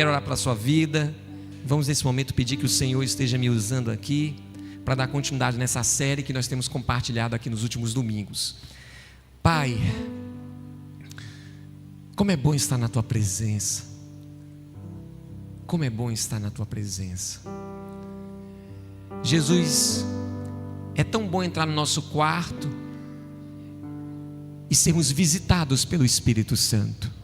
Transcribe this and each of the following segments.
Quero orar pela sua vida. Vamos nesse momento pedir que o Senhor esteja me usando aqui para dar continuidade nessa série que nós temos compartilhado aqui nos últimos domingos. Pai, como é bom estar na Tua presença. Como é bom estar na Tua presença. Jesus, é tão bom entrar no nosso quarto e sermos visitados pelo Espírito Santo.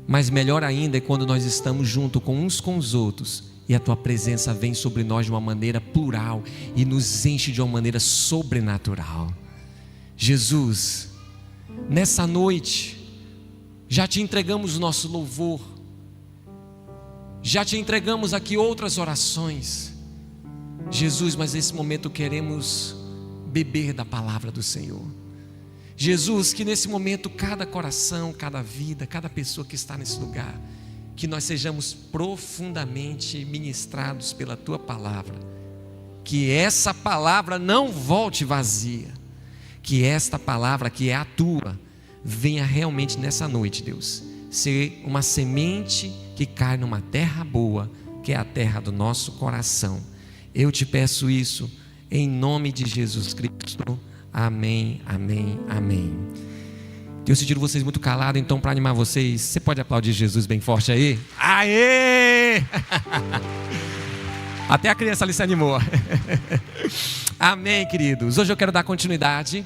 Mas melhor ainda é quando nós estamos junto com uns com os outros e a Tua presença vem sobre nós de uma maneira plural e nos enche de uma maneira sobrenatural. Jesus, nessa noite já Te entregamos o nosso louvor, já Te entregamos aqui outras orações, Jesus, mas nesse momento queremos beber da palavra do Senhor. Jesus, que nesse momento cada coração, cada vida, cada pessoa que está nesse lugar, que nós sejamos profundamente ministrados pela Tua palavra, que essa palavra não volte vazia, que esta palavra que é a Tua, venha realmente nessa noite, Deus, ser uma semente que cai numa terra boa, que é a terra do nosso coração. Eu Te peço isso em nome de Jesus Cristo. Amém, amém, amém. Tenho sentido vocês muito calados, então para animar vocês, você pode aplaudir Jesus bem forte aí? Aê! Até a criança ali se animou. Amém, queridos. Hoje eu quero dar continuidade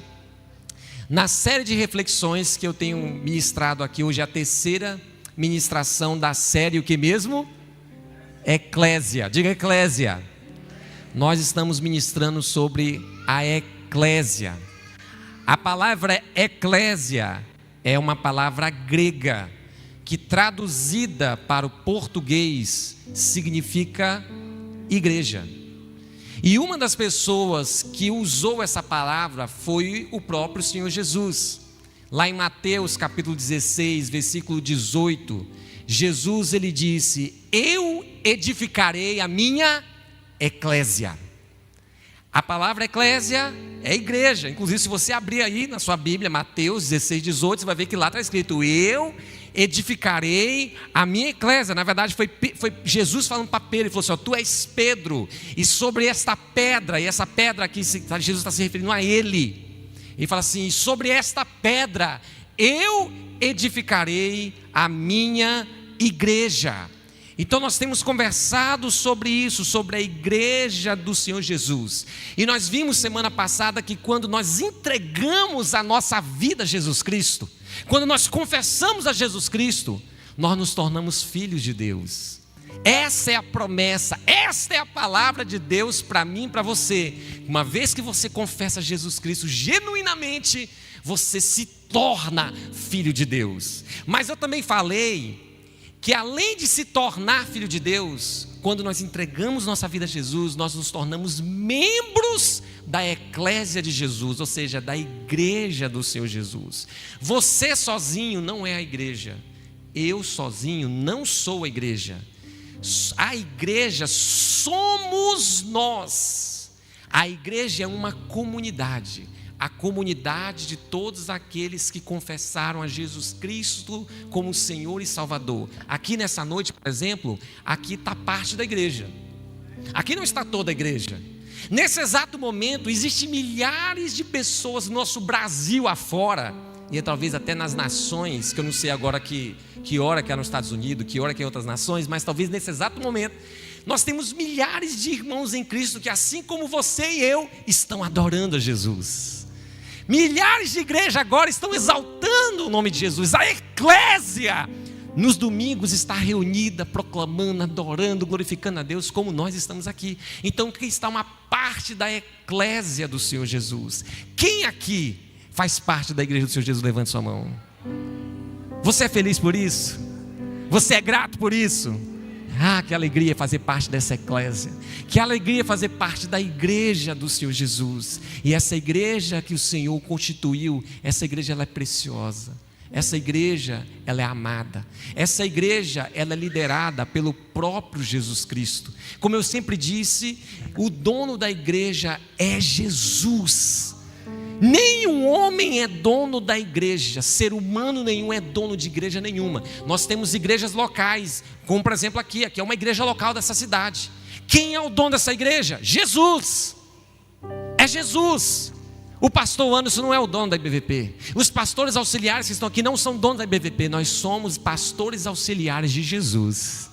na série de reflexões que eu tenho ministrado aqui. Hoje é a terceira ministração da série, o que mesmo? Eclésia. Diga eclésia. Nós estamos ministrando sobre a eclésia. A palavra eclésia é uma palavra grega que traduzida para o português significa igreja. E uma das pessoas que usou essa palavra foi o próprio Senhor Jesus. Lá em Mateus capítulo 16, versículo 18, Jesus ele disse: eu edificarei a minha eclésia. A palavra eclésia é igreja. Inclusive, se você abrir aí na sua Bíblia, Mateus 16, 18, você vai ver que lá está escrito: eu edificarei a minha eclésia. Na verdade, foi Jesus falando para Pedro. Ele falou assim: ó, tu és Pedro, e sobre esta pedra, e essa pedra aqui, Jesus está se referindo a ele. Ele fala assim: sobre esta pedra eu edificarei a minha igreja. Então nós temos conversado sobre isso, sobre a igreja do Senhor Jesus. E nós vimos semana passada que quando nós entregamos a nossa vida a Jesus Cristo, quando nós confessamos a Jesus Cristo, nós nos tornamos filhos de Deus. Essa é a promessa, esta é a palavra de Deus para mim e para você. Uma vez que você confessa Jesus Cristo genuinamente, você se torna filho de Deus. Mas eu também falei que além de se tornar filho de Deus, quando nós entregamos nossa vida a Jesus, nós nos tornamos membros da eclésia de Jesus, ou seja, da igreja do Senhor Jesus. Você sozinho não é a igreja, eu sozinho não sou a igreja. A igreja somos nós. A igreja é uma comunidade. A comunidade de todos aqueles que confessaram a Jesus Cristo como Senhor e Salvador. Aqui nessa noite, por exemplo, aqui está parte da igreja. Aqui não está toda a igreja. Nesse exato momento, existem milhares de pessoas no nosso Brasil afora, e talvez até nas nações, que eu não sei agora que hora que é nos Estados Unidos, que hora que é em outras nações, mas talvez nesse exato momento, nós temos milhares de irmãos em Cristo que, assim como você e eu, estão adorando a Jesus. Milhares de igrejas agora estão exaltando o nome de Jesus. A eclésia nos domingos está reunida, proclamando, adorando, glorificando a Deus, como nós estamos aqui. Então aqui está uma parte da eclésia do Senhor Jesus. Quem aqui faz parte da igreja do Senhor Jesus? Levante sua mão. Você é feliz por isso? Você é grato por isso? Ah, que alegria fazer parte dessa eclésia. Que alegria fazer parte da igreja do Senhor Jesus. E essa igreja que o Senhor constituiu, essa igreja ela é preciosa. Essa igreja ela é amada. Essa igreja ela é liderada pelo próprio Jesus Cristo. Como eu sempre disse, o dono da igreja é Jesus. Nenhum homem é dono da igreja, ser humano nenhum é dono de igreja nenhuma. Nós temos igrejas locais, como por exemplo aqui é uma igreja local dessa cidade. Quem é o dono dessa igreja? Jesus. É Jesus. O pastor Anderson não é o dono da IBVP. Os pastores auxiliares que estão aqui não são donos da IBVP. Nós somos pastores auxiliares de Jesus.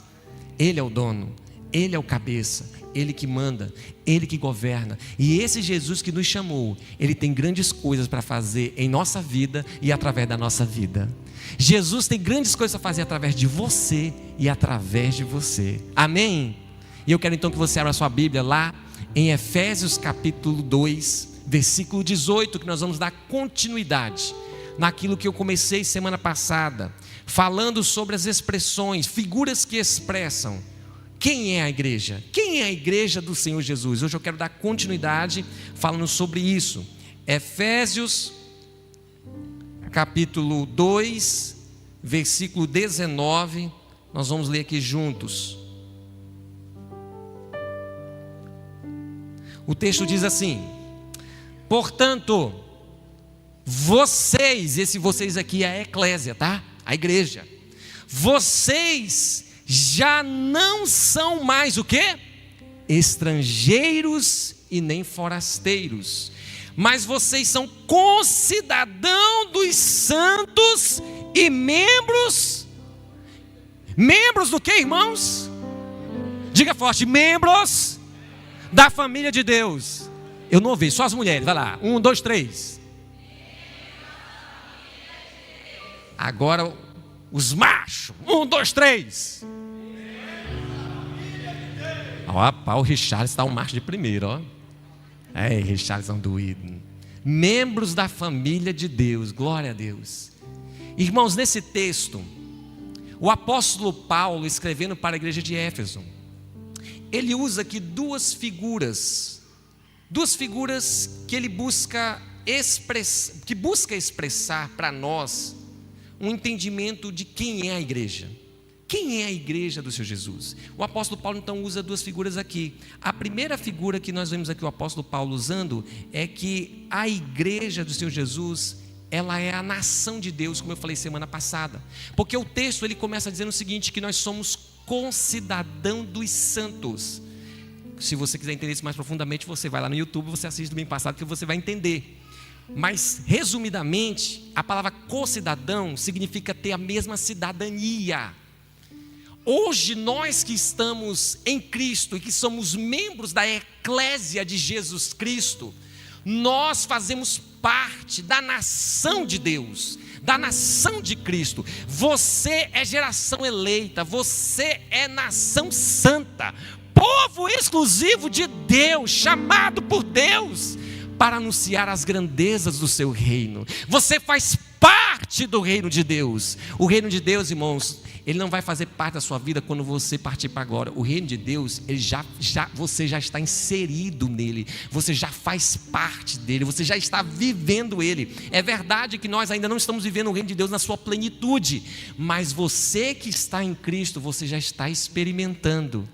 Ele é o dono, Ele é o cabeça, Ele que manda, Ele que governa. E esse Jesus que nos chamou, Ele tem grandes coisas para fazer em nossa vida e através da nossa vida. Jesus tem grandes coisas para fazer através de você e através de você. Amém? E eu quero então que você abra a sua Bíblia lá em Efésios capítulo 2, versículo 18, que nós vamos dar continuidade naquilo que eu comecei semana passada, falando sobre as expressões, figuras que expressam quem é a igreja? Quem é a igreja do Senhor Jesus? Hoje eu quero dar continuidade falando sobre isso. Efésios capítulo 2, versículo 19, nós vamos ler aqui juntos. O texto diz assim: portanto, vocês, esse vocês aqui é a eclésia, tá? A igreja. Vocês já não são mais o quê? Estrangeiros e nem forasteiros, mas vocês são concidadãos dos santos e membros do que, irmãos? Diga forte: membros da família de Deus. Eu não ouvi, só as mulheres, vai lá, 1, 2, 3. Agora os machos, 1, 2, 3. Ó, o Richard está um macho de primeiro, ó. É, Richardzão doído. Membros da família de Deus, glória a Deus. Irmãos, nesse texto, o apóstolo Paulo, escrevendo para a igreja de Éfeso, ele usa aqui duas figuras que ele busca expressar para nós um entendimento de quem é a igreja. Quem é a igreja do Senhor Jesus? O apóstolo Paulo então usa duas figuras aqui. A primeira figura que nós vemos aqui o apóstolo Paulo usando é que a igreja do Senhor Jesus, ela é a nação de Deus, como eu falei semana passada. Porque o texto ele começa dizendo o seguinte, que nós somos concidadão dos santos. Se você quiser entender isso mais profundamente, você vai lá no YouTube, você assiste domingo passado que você vai entender. Mas resumidamente, a palavra concidadão significa ter a mesma cidadania. Hoje nós que estamos em Cristo e que somos membros da eclésia de Jesus Cristo, nós fazemos parte da nação de Deus, da nação de Cristo. Você é geração eleita, você é nação santa, povo exclusivo de Deus, chamado por Deus para anunciar as grandezas do seu reino. Você faz parte do reino de Deus. O reino de Deus, irmãos, ele não vai fazer parte da sua vida quando você partir para agora. O reino de Deus, você já está inserido nele, você já faz parte dele, você já está vivendo ele. É verdade que nós ainda não estamos vivendo o reino de Deus na sua plenitude, mas você que está em Cristo, você já está experimentando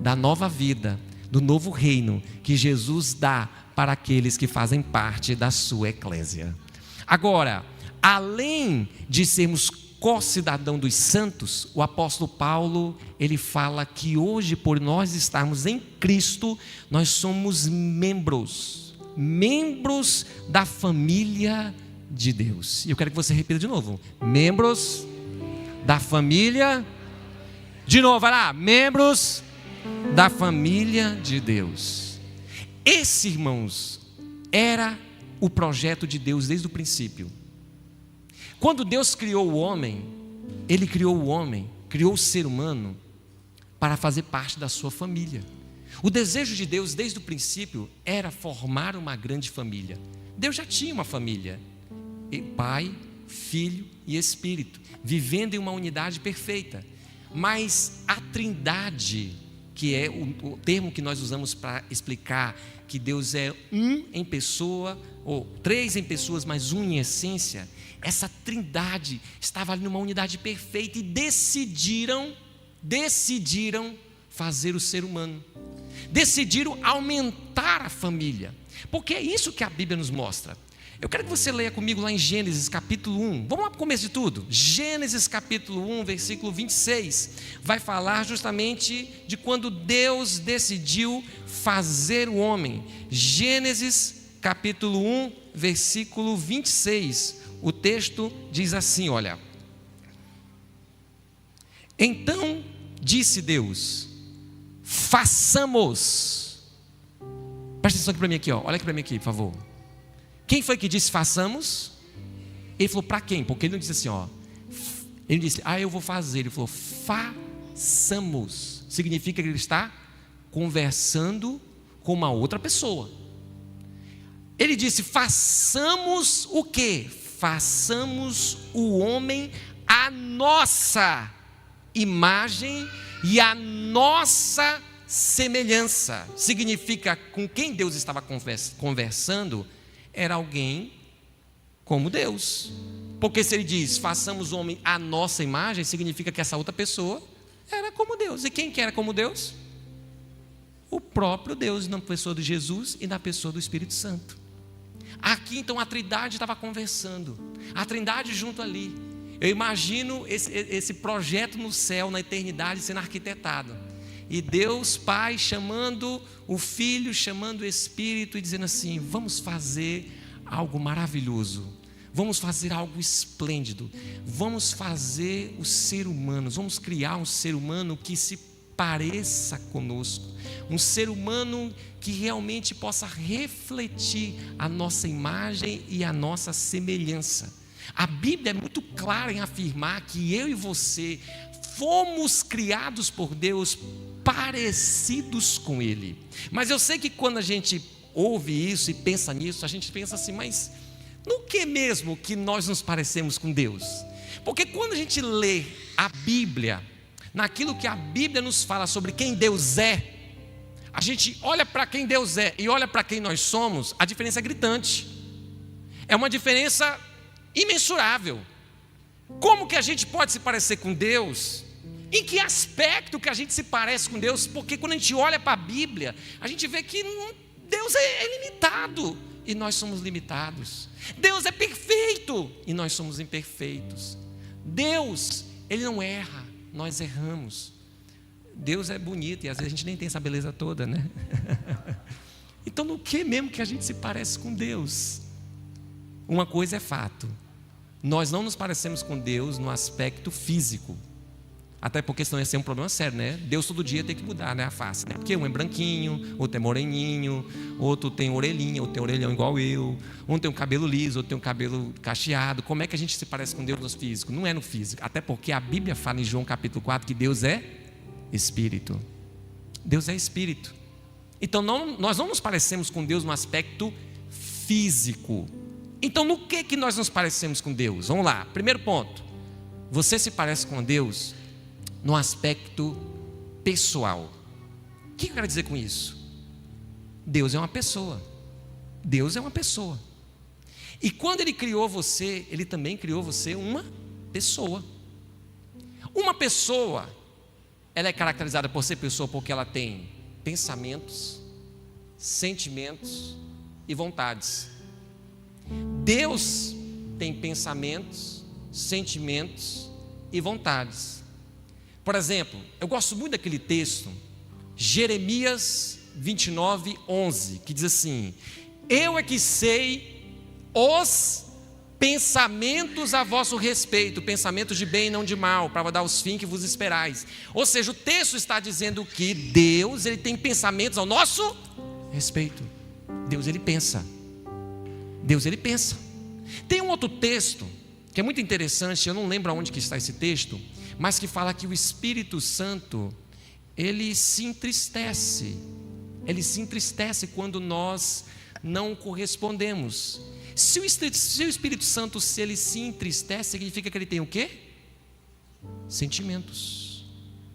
da nova vida, do novo reino que Jesus dá para aqueles que fazem parte da sua eclésia. Agora, além de sermos co-cidadão dos santos, o apóstolo Paulo, ele fala que hoje, por nós estarmos em Cristo, nós somos membros da família de Deus. E eu quero que você repita de novo: membros da família, de novo, vai lá, membros da família de Deus. Esse, irmãos, era o projeto de Deus desde o princípio. Quando Deus criou o homem, Ele criou o homem, criou o ser humano para fazer parte da sua família. O desejo de Deus desde o princípio era formar uma grande família. Deus já tinha uma família, Pai, Filho e Espírito, vivendo em uma unidade perfeita. Mas a Trindade, que é o termo que nós usamos para explicar que Deus é um em pessoa, ou três em pessoas, mas um em essência, essa Trindade estava ali numa unidade perfeita e decidiram fazer o ser humano, decidiram aumentar a família, porque é isso que a Bíblia nos mostra. Eu quero que você leia comigo lá em Gênesis capítulo 1. Vamos lá para o começo de tudo. Gênesis capítulo 1, versículo 26. Vai falar justamente de quando Deus decidiu fazer o homem. Gênesis capítulo 1, versículo 26. O texto diz assim, olha. Então disse Deus, façamos. Presta atenção aqui para mim aqui, ó. Olha aqui para mim aqui, por favor. Quem foi que disse façamos? Ele falou para quem? Porque ele não disse assim, ó. Ele não disse, eu vou fazer. Ele falou, façamos. Significa que ele está conversando com uma outra pessoa. Ele disse, façamos o quê? Façamos o homem a nossa imagem e a nossa semelhança. Significa com quem Deus estava conversando era alguém como Deus. Porque se ele diz, façamos o homem à nossa imagem, significa que essa outra pessoa era como Deus. E quem que era como Deus? O próprio Deus, na pessoa de Jesus e na pessoa do Espírito Santo. Aqui então a Trindade estava conversando, a Trindade junto ali. Eu imagino esse projeto no céu, na eternidade, sendo arquitetado. E Deus Pai chamando o Filho, chamando o Espírito e dizendo assim, vamos fazer algo maravilhoso, vamos fazer algo esplêndido, vamos fazer os seres humanos, vamos criar um ser humano que se pareça conosco, um ser humano que realmente possa refletir a nossa imagem e a nossa semelhança. A Bíblia é muito clara em afirmar que eu e você fomos criados por Deus parecidos com Ele. Mas eu sei que quando a gente ouve isso e pensa nisso, a gente pensa assim, mas no que mesmo que nós nos parecemos com Deus? Porque quando a gente lê a Bíblia, naquilo que a Bíblia nos fala sobre quem Deus é, a gente olha para quem Deus é e olha para quem nós somos, a diferença é gritante. É uma diferença imensurável. Como que a gente pode se parecer com Deus? Em que aspecto que a gente se parece com Deus? Porque quando a gente olha para a Bíblia, a gente vê que Deus é limitado e nós somos limitados. Deus é perfeito e nós somos imperfeitos. Deus, Ele não erra, nós erramos. Deus é bonito e às vezes a gente nem tem essa beleza toda, né? Então no que mesmo que a gente se parece com Deus? Uma coisa é fato, nós não nos parecemos com Deus no aspecto físico. Até porque senão ia ser um problema sério, né? Deus todo dia tem que mudar, né, a face, né? Porque um é branquinho, outro é moreninho, outro tem orelhinha, outro tem orelhão igual eu, um tem um cabelo liso, outro tem um cabelo cacheado. Como é que a gente se parece com Deus no físico? Não é no físico, até porque a Bíblia fala em João capítulo 4 que Deus é Espírito. Deus é Espírito. Então nós não nos parecemos com Deus no aspecto físico. Então no que nós nos parecemos com Deus? Vamos lá, primeiro ponto. Você se parece com Deus no aspecto pessoal. O que eu quero dizer com isso? Deus é uma pessoa. Deus é uma pessoa. E quando Ele criou você, Ele também criou você uma pessoa. Uma pessoa, ela é caracterizada por ser pessoa porque ela tem pensamentos, sentimentos e vontades. Deus tem pensamentos, sentimentos e vontades. Por exemplo, eu gosto muito daquele texto, Jeremias 29, 11, que diz assim: eu é que sei os pensamentos a vosso respeito, pensamentos de bem e não de mal, para dar os fins que vos esperais. Ou seja, o texto está dizendo que Deus, Ele tem pensamentos ao nosso respeito. Deus, Ele pensa. Deus, Ele pensa. Tem um outro texto que é muito interessante, eu não lembro aonde que está esse texto, mas que fala que o Espírito Santo, ele se entristece quando nós não correspondemos. Se o Espírito Santo, se ele se entristece, significa que ele tem o quê? Sentimentos.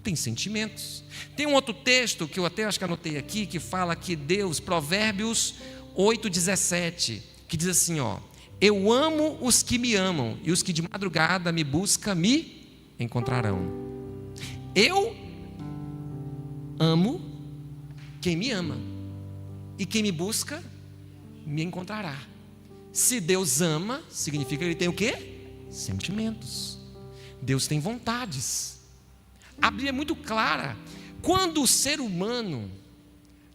Tem sentimentos. Tem um outro texto que eu até acho que anotei aqui, que fala que Deus, Provérbios 8:17, que diz assim, ó: eu amo os que me amam, e os que de madrugada me buscam me encontrarão. Eu amo quem me ama, e quem me busca me encontrará. Se Deus ama, significa que Ele tem o quê? Sentimentos. Deus tem vontades. A Bíblia é muito clara. Quando o ser humano,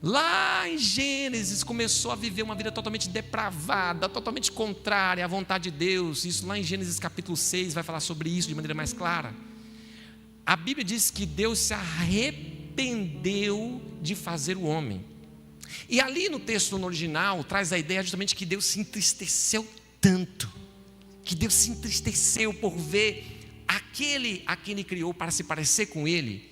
lá em Gênesis, começou a viver uma vida totalmente depravada, totalmente contrária à vontade de Deus, isso lá em Gênesis capítulo 6 vai falar sobre isso de maneira mais clara. A Bíblia diz que Deus se arrependeu de fazer o homem. E ali no texto no original traz a ideia justamente que Deus se entristeceu tanto, que Deus se entristeceu por ver aquele a quem Ele criou para se parecer com Ele,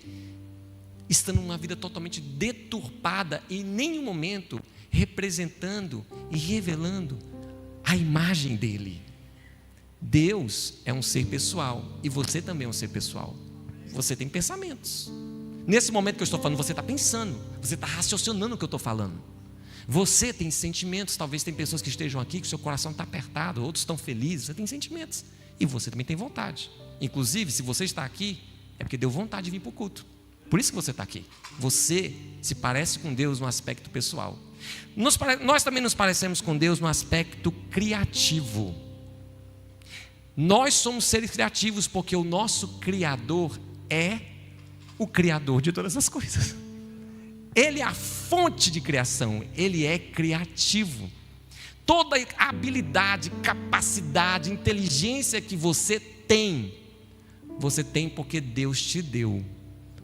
estando numa vida totalmente deturpada e em nenhum momento representando e revelando a imagem dEle. Deus é um ser pessoal e você também é um ser pessoal. Você tem pensamentos. Nesse momento que eu estou falando, você está pensando, você está raciocinando o que eu estou falando. Você tem sentimentos. Talvez tem pessoas que estejam aqui que o seu coração está apertado, outros estão felizes. Você tem sentimentos e você também tem vontade. Inclusive, se você está aqui, é porque deu vontade de vir para o culto. Por isso que você está aqui. Você se parece com Deus no aspecto pessoal. Nós também nos parecemos com Deus no aspecto criativo. Nós somos seres criativos porque o nosso Criador é o Criador de todas as coisas. Ele é a fonte de criação, Ele é criativo. Toda a habilidade, capacidade, inteligência que você tem porque Deus te deu,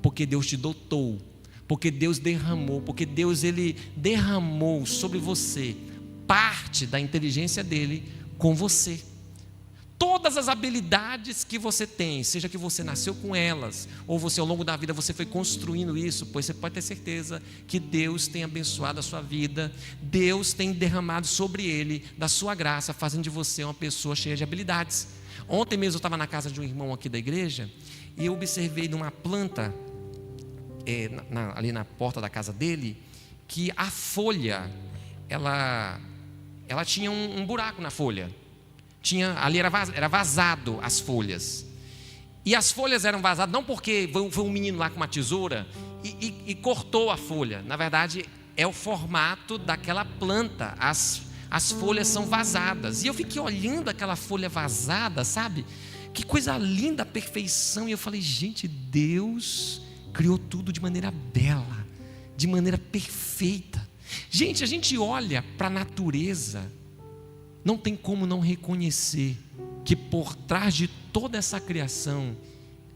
porque Deus te dotou, porque Deus derramou, porque Deus Ele derramou sobre você parte da inteligência dEle com você. Todas as habilidades que você tem, seja que você nasceu com elas, ou você ao longo da vida você foi construindo isso, pois você pode ter certeza que Deus tem abençoado a sua vida, Deus tem derramado sobre Ele da sua graça, fazendo de você uma pessoa cheia de habilidades. Ontem mesmo eu estava na casa de um irmão aqui da igreja, e eu observei numa planta, ali na porta da casa dele, que a folha, ela tinha um buraco na folha. Ali era vazado as folhas. E as folhas eram vazadas não porque foi um menino lá com uma tesoura e cortou a folha. Na verdade, é o formato daquela planta. As folhas são vazadas. E eu fiquei olhando aquela folha vazada, sabe? Que coisa linda, a perfeição. E eu falei, gente, Deus criou tudo de maneira bela, de maneira perfeita. Gente, a gente olha para a natureza, não tem como não reconhecer que por trás de toda essa criação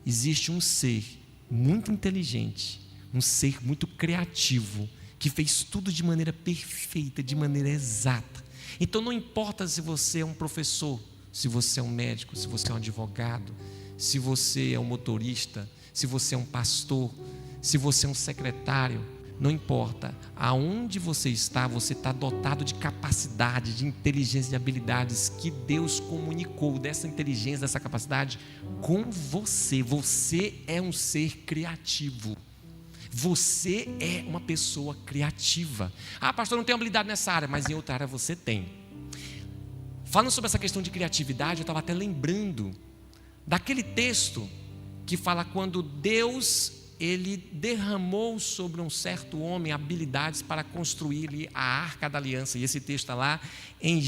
existe um ser muito inteligente, um ser muito criativo, que fez tudo de maneira perfeita, de maneira exata. Então não importa se você é um professor, se você é um médico, se você é um advogado, se você é um motorista, se você é um pastor, se você é um secretário, não importa, aonde você está dotado de capacidade, de inteligência, de habilidades que Deus comunicou dessa inteligência, dessa capacidade com você. Você é um ser criativo. Você é uma pessoa criativa. Ah, pastor, não tenho habilidade nessa área, mas em outra área você tem. Falando sobre essa questão de criatividade, eu estava até lembrando daquele texto que fala quando Deus Ele derramou sobre um certo homem habilidades para construir a Arca da Aliança. E esse texto está lá em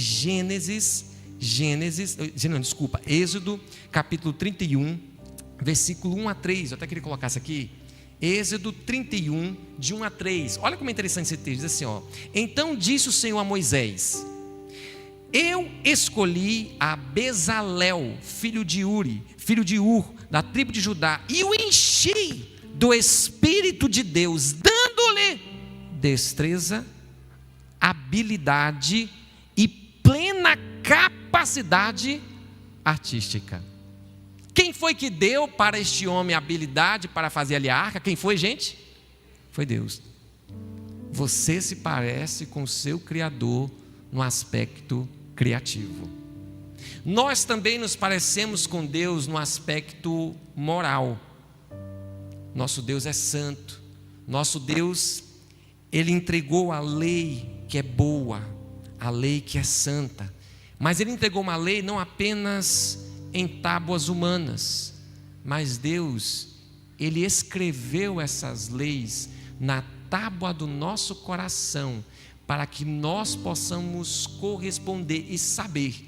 Êxodo, capítulo 31, versículo 1 a 3. Eu até queria colocar isso aqui. Êxodo 31, de 1 a 3. Olha como é interessante esse texto. Diz assim, ó: Então disse o Senhor a Moisés: Eu escolhi a Bezalel, filho de Ur, da tribo de Judá, e o enchi do Espírito de Deus, dando-lhe destreza, habilidade e plena capacidade artística. Quem foi que deu para este homem a habilidade para fazer ali a arca? Quem foi, gente? Foi Deus. Você se parece com o seu Criador no aspecto criativo. Nós também nos parecemos com Deus no aspecto moral. Nosso Deus é santo. Nosso Deus, Ele entregou a lei que é boa, a lei que é santa. Mas Ele entregou uma lei não apenas em tábuas humanas, mas Deus, Ele escreveu essas leis na tábua do nosso coração, para que nós possamos corresponder e saber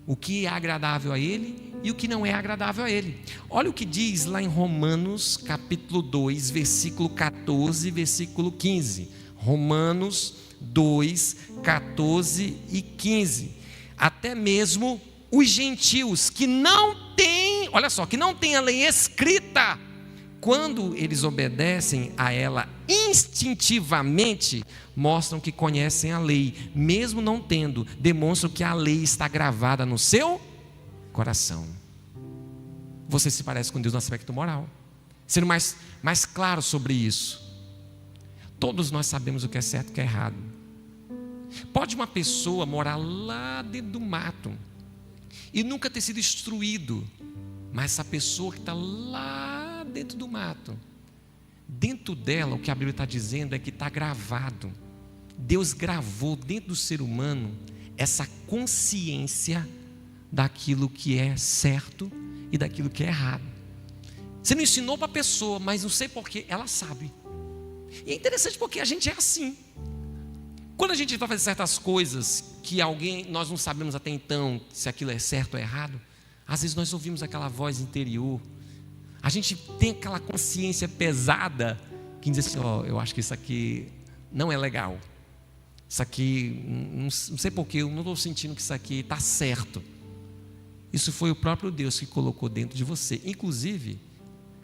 o que é agradável a Ele e o que não é agradável a Ele. Olha o que diz lá em Romanos capítulo 2, versículo 14, versículo 15. Romanos 2, 14 e 15. Até mesmo os gentios que não têm, olha só, que não têm a lei escrita, quando eles obedecem a ela instintivamente, mostram que conhecem a lei, mesmo não tendo, demonstram que a lei está gravada no seu coração. Você se parece com Deus no aspecto moral. Sendo mais claro sobre isso, todos nós sabemos o que é certo e o que é errado. Pode uma pessoa morar lá dentro do mato e nunca ter sido instruído, mas essa pessoa que está lá dentro do mato, dentro dela, o que a Bíblia está dizendo é que está gravado. Deus gravou dentro do ser humano essa consciência daquilo que é certo e daquilo que é errado. Você não ensinou para a pessoa, mas não sei porquê, ela sabe. E é interessante porque a gente é assim. Quando a gente vai fazer certas coisas que nós não sabemos até então se aquilo é certo ou errado, às vezes nós ouvimos aquela voz interior. A gente tem aquela consciência pesada que diz assim, eu acho que isso aqui não é legal. Isso aqui, não sei porquê, eu não estou sentindo que isso aqui está certo. Isso foi o próprio Deus que colocou dentro de você. Inclusive,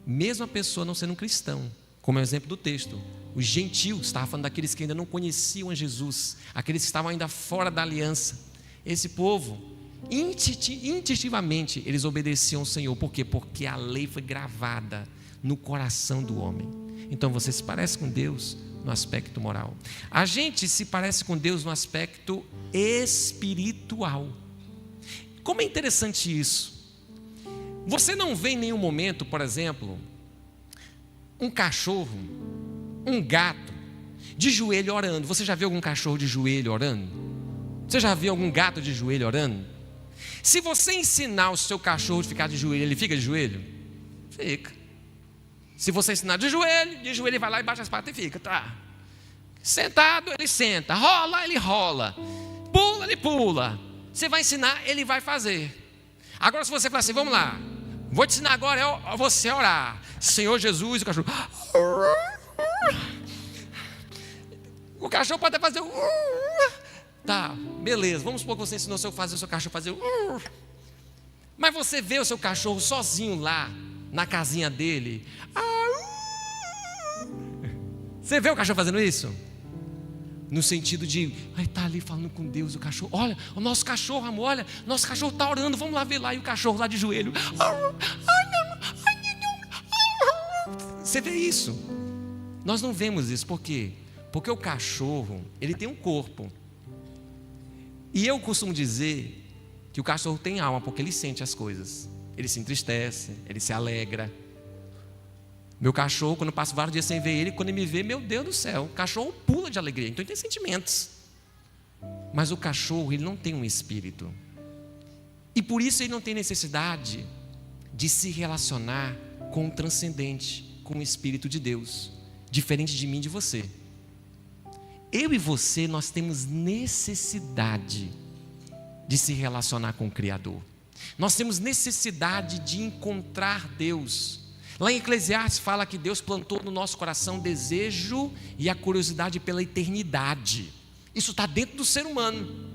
mesmo a pessoa não sendo um cristão, como é o exemplo do texto, os gentios, estava falando daqueles que ainda não conheciam a Jesus, aqueles que estavam ainda fora da aliança. Esse povo, instintivamente, eles obedeciam ao Senhor. Por quê? Porque a lei foi gravada no coração do homem. Então você se parece com Deus no aspecto moral. A gente se parece com Deus no aspecto espiritual. Como é interessante isso. Você não vê em nenhum momento, por exemplo, um cachorro, um gato de joelho orando. Você já viu algum cachorro de joelho orando? Você já viu algum gato de joelho orando? Se você ensinar o seu cachorro a ficar de joelho, ele fica de joelho? Fica. Se você ensinar de joelho, ele vai lá e baixa as patas e fica, tá? Sentado, ele senta. Rola, ele rola. Pula, ele pula. Você vai ensinar, ele vai fazer. Agora se você falar assim, vamos lá, vou te ensinar agora a você orar. Senhor Jesus, o cachorro. O cachorro pode até fazer. Tá, beleza, vamos supor que você ensinou o seu cachorro a fazer. Mas você vê o seu cachorro sozinho lá, na casinha dele. Você vê o cachorro fazendo isso? No sentido de, está ali falando com Deus, o cachorro. Olha, o nosso cachorro, amor, olha, nosso cachorro está orando, vamos lá ver lá. E o cachorro lá de joelho. Você vê isso? Nós não vemos isso, por quê? Porque o cachorro, ele tem um corpo. E eu costumo dizer que o cachorro tem alma, porque ele sente as coisas. Ele se entristece, ele se alegra. Meu cachorro, quando eu passo vários dias sem ver ele, quando ele me vê, meu Deus do céu, o cachorro pula de alegria. Então ele tem sentimentos. Mas o cachorro, ele não tem um espírito. E por isso ele não tem necessidade de se relacionar com o transcendente, com o Espírito de Deus. Diferente de mim e de você. Eu e você, nós temos necessidade de se relacionar com o Criador. Nós temos necessidade de encontrar Deus. Lá em Eclesiastes fala que Deus plantou no nosso coração o desejo e a curiosidade pela eternidade. Isso está dentro do ser humano.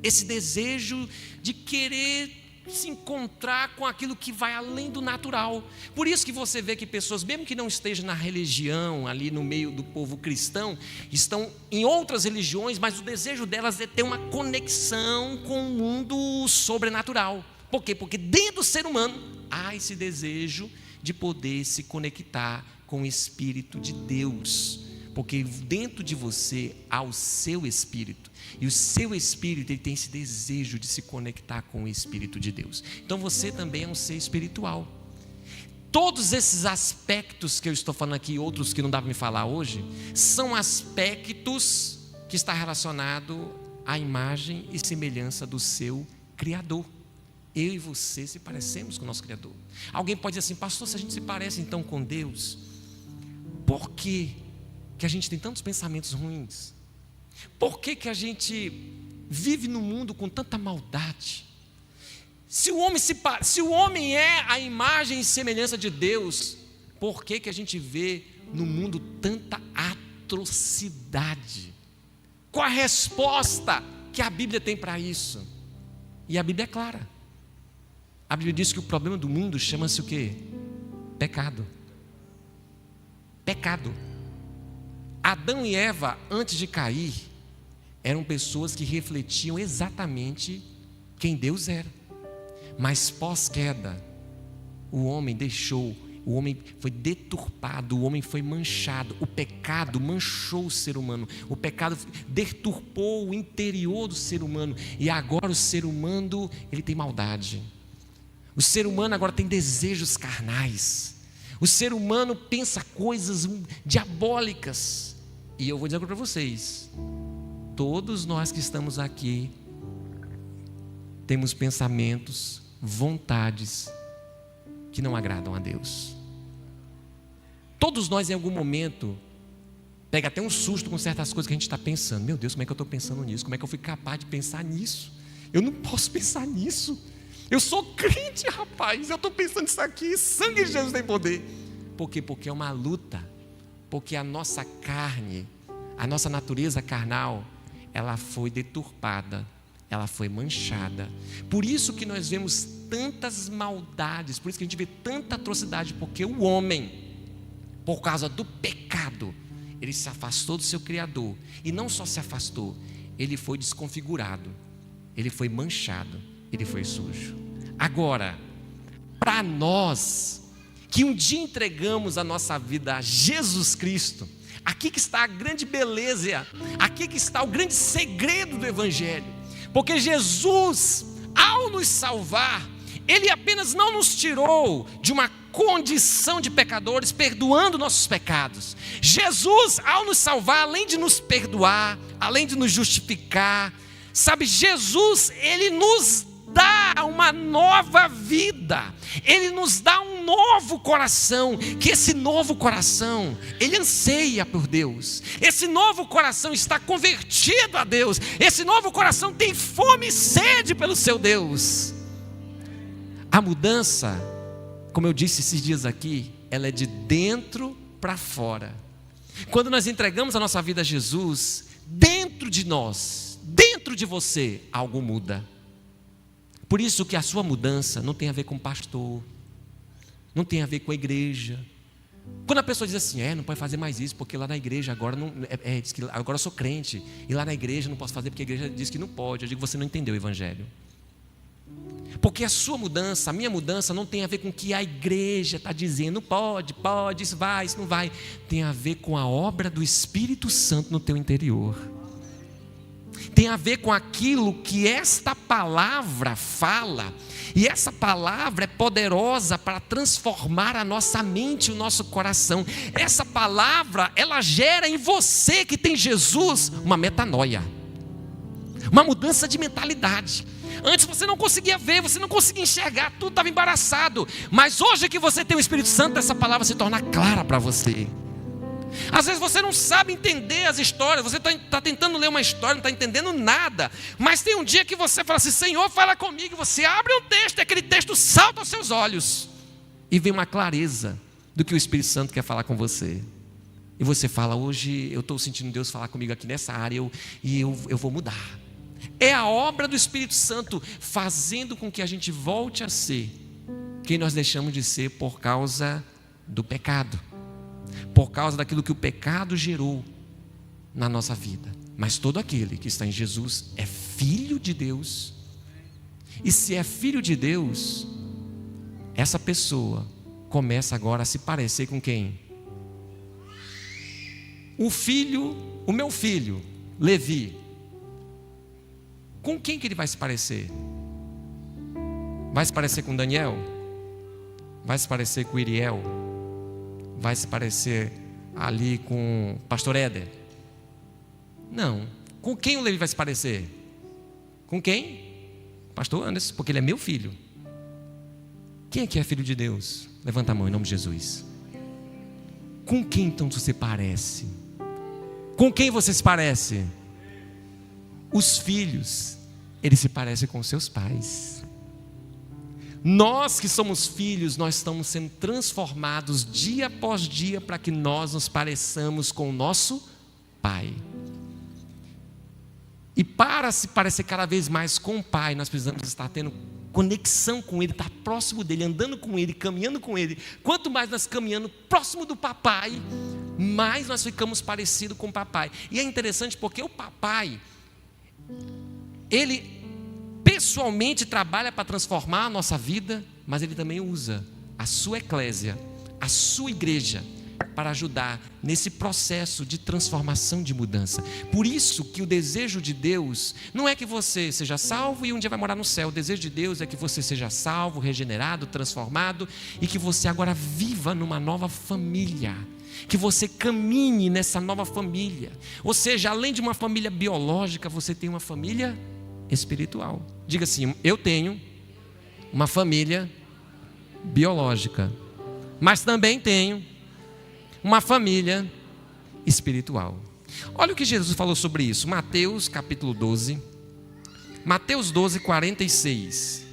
Esse desejo de querer se encontrar com aquilo que vai além do natural. Por isso que você vê que pessoas, mesmo que não estejam na religião, ali no meio do povo cristão, estão em outras religiões, mas o desejo delas é ter uma conexão com o mundo sobrenatural. Por quê? Porque dentro do ser humano há esse desejo de poder se conectar com o Espírito de Deus. Porque dentro de você há o seu Espírito. E o seu Espírito, ele tem esse desejo de se conectar com o Espírito de Deus. Então você também é um ser espiritual. Todos esses aspectos que eu estou falando aqui, outros que não dá para me falar hoje, são aspectos que estão relacionados à imagem e semelhança do seu Criador. Eu e você se parecemos com o nosso Criador. Alguém pode dizer assim, pastor, se a gente se parece então com Deus, por que a gente tem tantos pensamentos ruins? Por que que a gente vive num mundo com tanta maldade? Se o homem é a imagem e semelhança de Deus, por que que a gente vê no mundo tanta atrocidade? Qual a resposta que a Bíblia tem para isso? E a Bíblia é clara. A Bíblia diz que o problema do mundo chama-se o quê? Pecado. Pecado. Adão e Eva, antes de cair, eram pessoas que refletiam exatamente quem Deus era. Mas pós-queda, o homem foi deturpado, o homem foi manchado, o pecado manchou o ser humano, o pecado deturpou o interior do ser humano, e agora o ser humano, ele tem maldade, o ser humano agora tem desejos carnais, o ser humano pensa coisas diabólicas, e eu vou dizer para vocês, todos nós que estamos aqui, temos pensamentos, vontades, que não agradam a Deus. Todos nós em algum momento pega até um susto com certas coisas que a gente está pensando. Meu Deus, como é que eu estou pensando nisso? Como é que eu fui capaz de pensar nisso? Eu não posso pensar nisso. Eu sou crente, rapaz. Eu estou pensando nisso aqui. Sangue de Jesus tem poder. Por quê? Porque é uma luta. Porque a nossa carne, a nossa natureza carnal, ela foi deturpada, ela foi manchada. Por isso que nós vemos tantas maldades, por isso que a gente vê tanta atrocidade, porque o homem, por causa do pecado, ele se afastou do seu Criador, e não só se afastou, ele foi desconfigurado, ele foi manchado, ele foi sujo. Agora, para nós, que um dia entregamos a nossa vida a Jesus Cristo, aqui que está a grande beleza, aqui que está o grande segredo do Evangelho, porque Jesus, ao nos salvar, Ele apenas não nos tirou de uma condição de pecadores, perdoando nossos pecados. Jesus, ao nos salvar, além de nos perdoar, além de nos justificar, sabe, Jesus, Ele nos dá uma nova vida, Ele nos dá um novo coração, que esse novo coração, ele anseia por Deus, esse novo coração está convertido a Deus, esse novo coração tem fome e sede pelo seu Deus. A mudança, como eu disse esses dias aqui, ela é de dentro para fora. Quando nós entregamos a nossa vida a Jesus, dentro de nós, dentro de você, algo muda. Por isso que a sua mudança não tem a ver com pastor, não tem a ver com a igreja. Quando a pessoa diz assim, não pode fazer mais isso, porque lá na igreja agora não, diz que agora eu sou crente, e lá na igreja não posso fazer porque a igreja diz que não pode. Eu digo, você não entendeu o Evangelho. Porque a sua mudança, a minha mudança não tem a ver com o que a igreja está dizendo, pode, isso vai, isso não vai. Tem a ver com a obra do Espírito Santo no teu interior. Tem a ver com aquilo que esta palavra fala, e essa palavra é poderosa para transformar a nossa mente e o nosso coração. Essa palavra, ela gera em você que tem Jesus uma metanoia, uma mudança de mentalidade. Antes você não conseguia ver, você não conseguia enxergar, tudo estava embaraçado, mas hoje que você tem o Espírito Santo, essa palavra se torna clara para você. Às vezes você não sabe entender as histórias, você está tentando ler uma história, não está entendendo nada, mas tem um dia que você fala assim, Senhor, fala comigo, você abre um texto, e aquele texto salta aos seus olhos, e vem uma clareza do que o Espírito Santo quer falar com você, e você fala, hoje eu estou sentindo Deus falar comigo aqui nessa área, eu vou mudar. É a obra do Espírito Santo fazendo com que a gente volte a ser quem nós deixamos de ser por causa do pecado, por causa daquilo que o pecado gerou na nossa vida. Mas todo aquele que está em Jesus é filho de Deus, e se é filho de Deus, essa pessoa começa agora a se parecer com quem? O meu filho, Levi, com quem que ele vai se parecer? Vai se parecer com Daniel? Vai se parecer com Iriel? Vai se parecer ali com o pastor Éder? Não. Com quem o Levi vai se parecer? Com quem? Pastor Anderson, porque ele é meu filho. Quem é que é filho de Deus? Levanta a mão em nome de Jesus. Com quem então você parece? Com quem você se parece? os filhos, eles se parecem com seus pais. Nós que somos filhos, nós estamos sendo transformados dia após dia para que nós nos pareçamos com o nosso Pai. E para se parecer cada vez mais com o Pai, nós precisamos estar tendo conexão com Ele, estar próximo dEle, andando com Ele, caminhando com Ele. Quanto mais nós caminhando próximo do Papai, mais nós ficamos parecidos com o Papai. E é interessante porque o Papai, Ele pessoalmente trabalha para transformar a nossa vida, mas Ele também usa a sua eclésia, a sua igreja, para ajudar nesse processo de transformação, de mudança. Por isso que o desejo de Deus não é que você seja salvo e um dia vai morar no céu. O desejo de Deus é que você seja salvo, regenerado, transformado, e que você agora viva numa nova família, que você caminhe nessa nova família. Ou seja, além de uma família biológica, você tem uma família espiritual. Diga assim: eu tenho uma família biológica, mas também tenho uma família espiritual. Olha o que Jesus falou sobre isso. Mateus capítulo 12. Mateus 12, 46.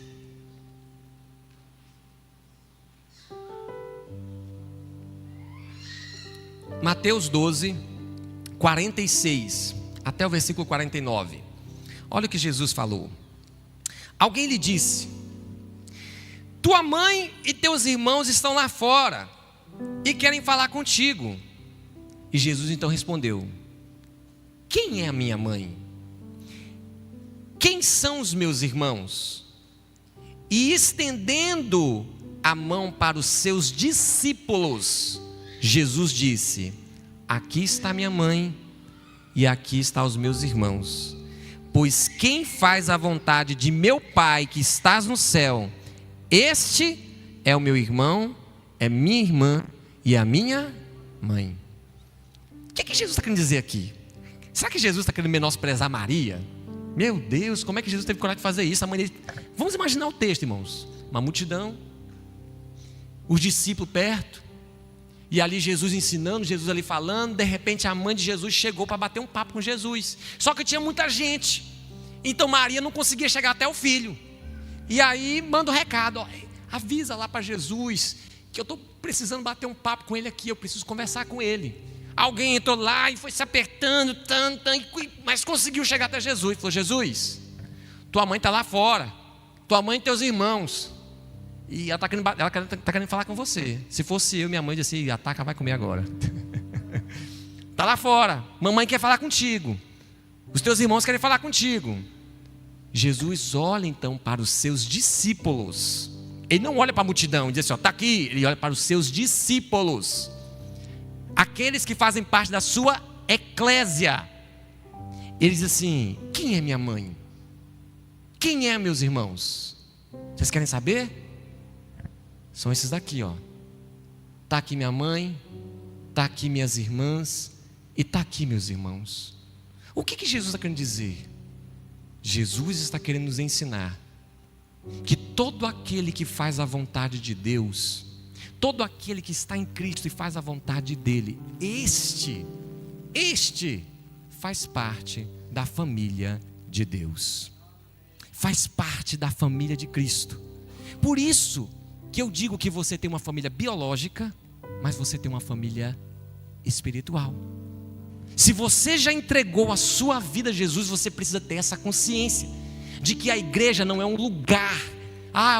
Mateus 12, 46 até o versículo 49. Olha o que Jesus falou. Alguém lhe disse: tua mãe e teus irmãos estão lá fora e querem falar contigo. E Jesus então respondeu: quem é a minha mãe? Quem são os meus irmãos? E estendendo a mão para os seus discípulos, Jesus disse: aqui está minha mãe e aqui está os meus irmãos. Pois quem faz a vontade de meu Pai que estás no céu, este é o meu irmão, é minha irmã e a minha mãe. O que Jesus está querendo dizer aqui? Será que Jesus está querendo menosprezar Maria? Meu Deus, como é que Jesus teve coragem de fazer isso? A mãe dele... Vamos imaginar o texto, irmãos. Uma multidão, os discípulos perto, e ali Jesus ensinando, Jesus ali falando. De repente a mãe de Jesus chegou para bater um papo com Jesus. Só que tinha muita gente, então Maria não conseguia chegar até o filho. E aí manda um recado: ó, avisa lá para Jesus que eu estou precisando bater um papo com ele aqui, eu preciso conversar com ele. Alguém entrou lá e foi se apertando, mas conseguiu chegar até Jesus. Falou: Jesus, tua mãe está lá fora, tua mãe e teus irmãos, e ela está querendo falar com você. Se fosse eu, minha mãe disse: ataca, vai comer agora. Está lá fora, mamãe quer falar contigo, os teus irmãos querem falar contigo. Jesus olha então para os seus discípulos. Ele não olha para a multidão e diz assim: está aqui. Ele olha para os seus discípulos, aqueles que fazem parte da sua eclésia. Ele diz assim: quem é minha mãe? Quem é meus irmãos? Vocês querem saber? São esses daqui, ó. Está aqui minha mãe, está aqui minhas irmãs e está aqui meus irmãos. O que Jesus está querendo dizer? Jesus está querendo nos ensinar que todo aquele que faz a vontade de Deus, todo aquele que está em Cristo e faz a vontade dele, este faz parte da família de Deus, faz parte da família de Cristo. Por isso que eu digo que você tem uma família biológica, mas você tem uma família espiritual. Se você já entregou a sua vida a Jesus, você precisa ter essa consciência de que a igreja não é um lugar.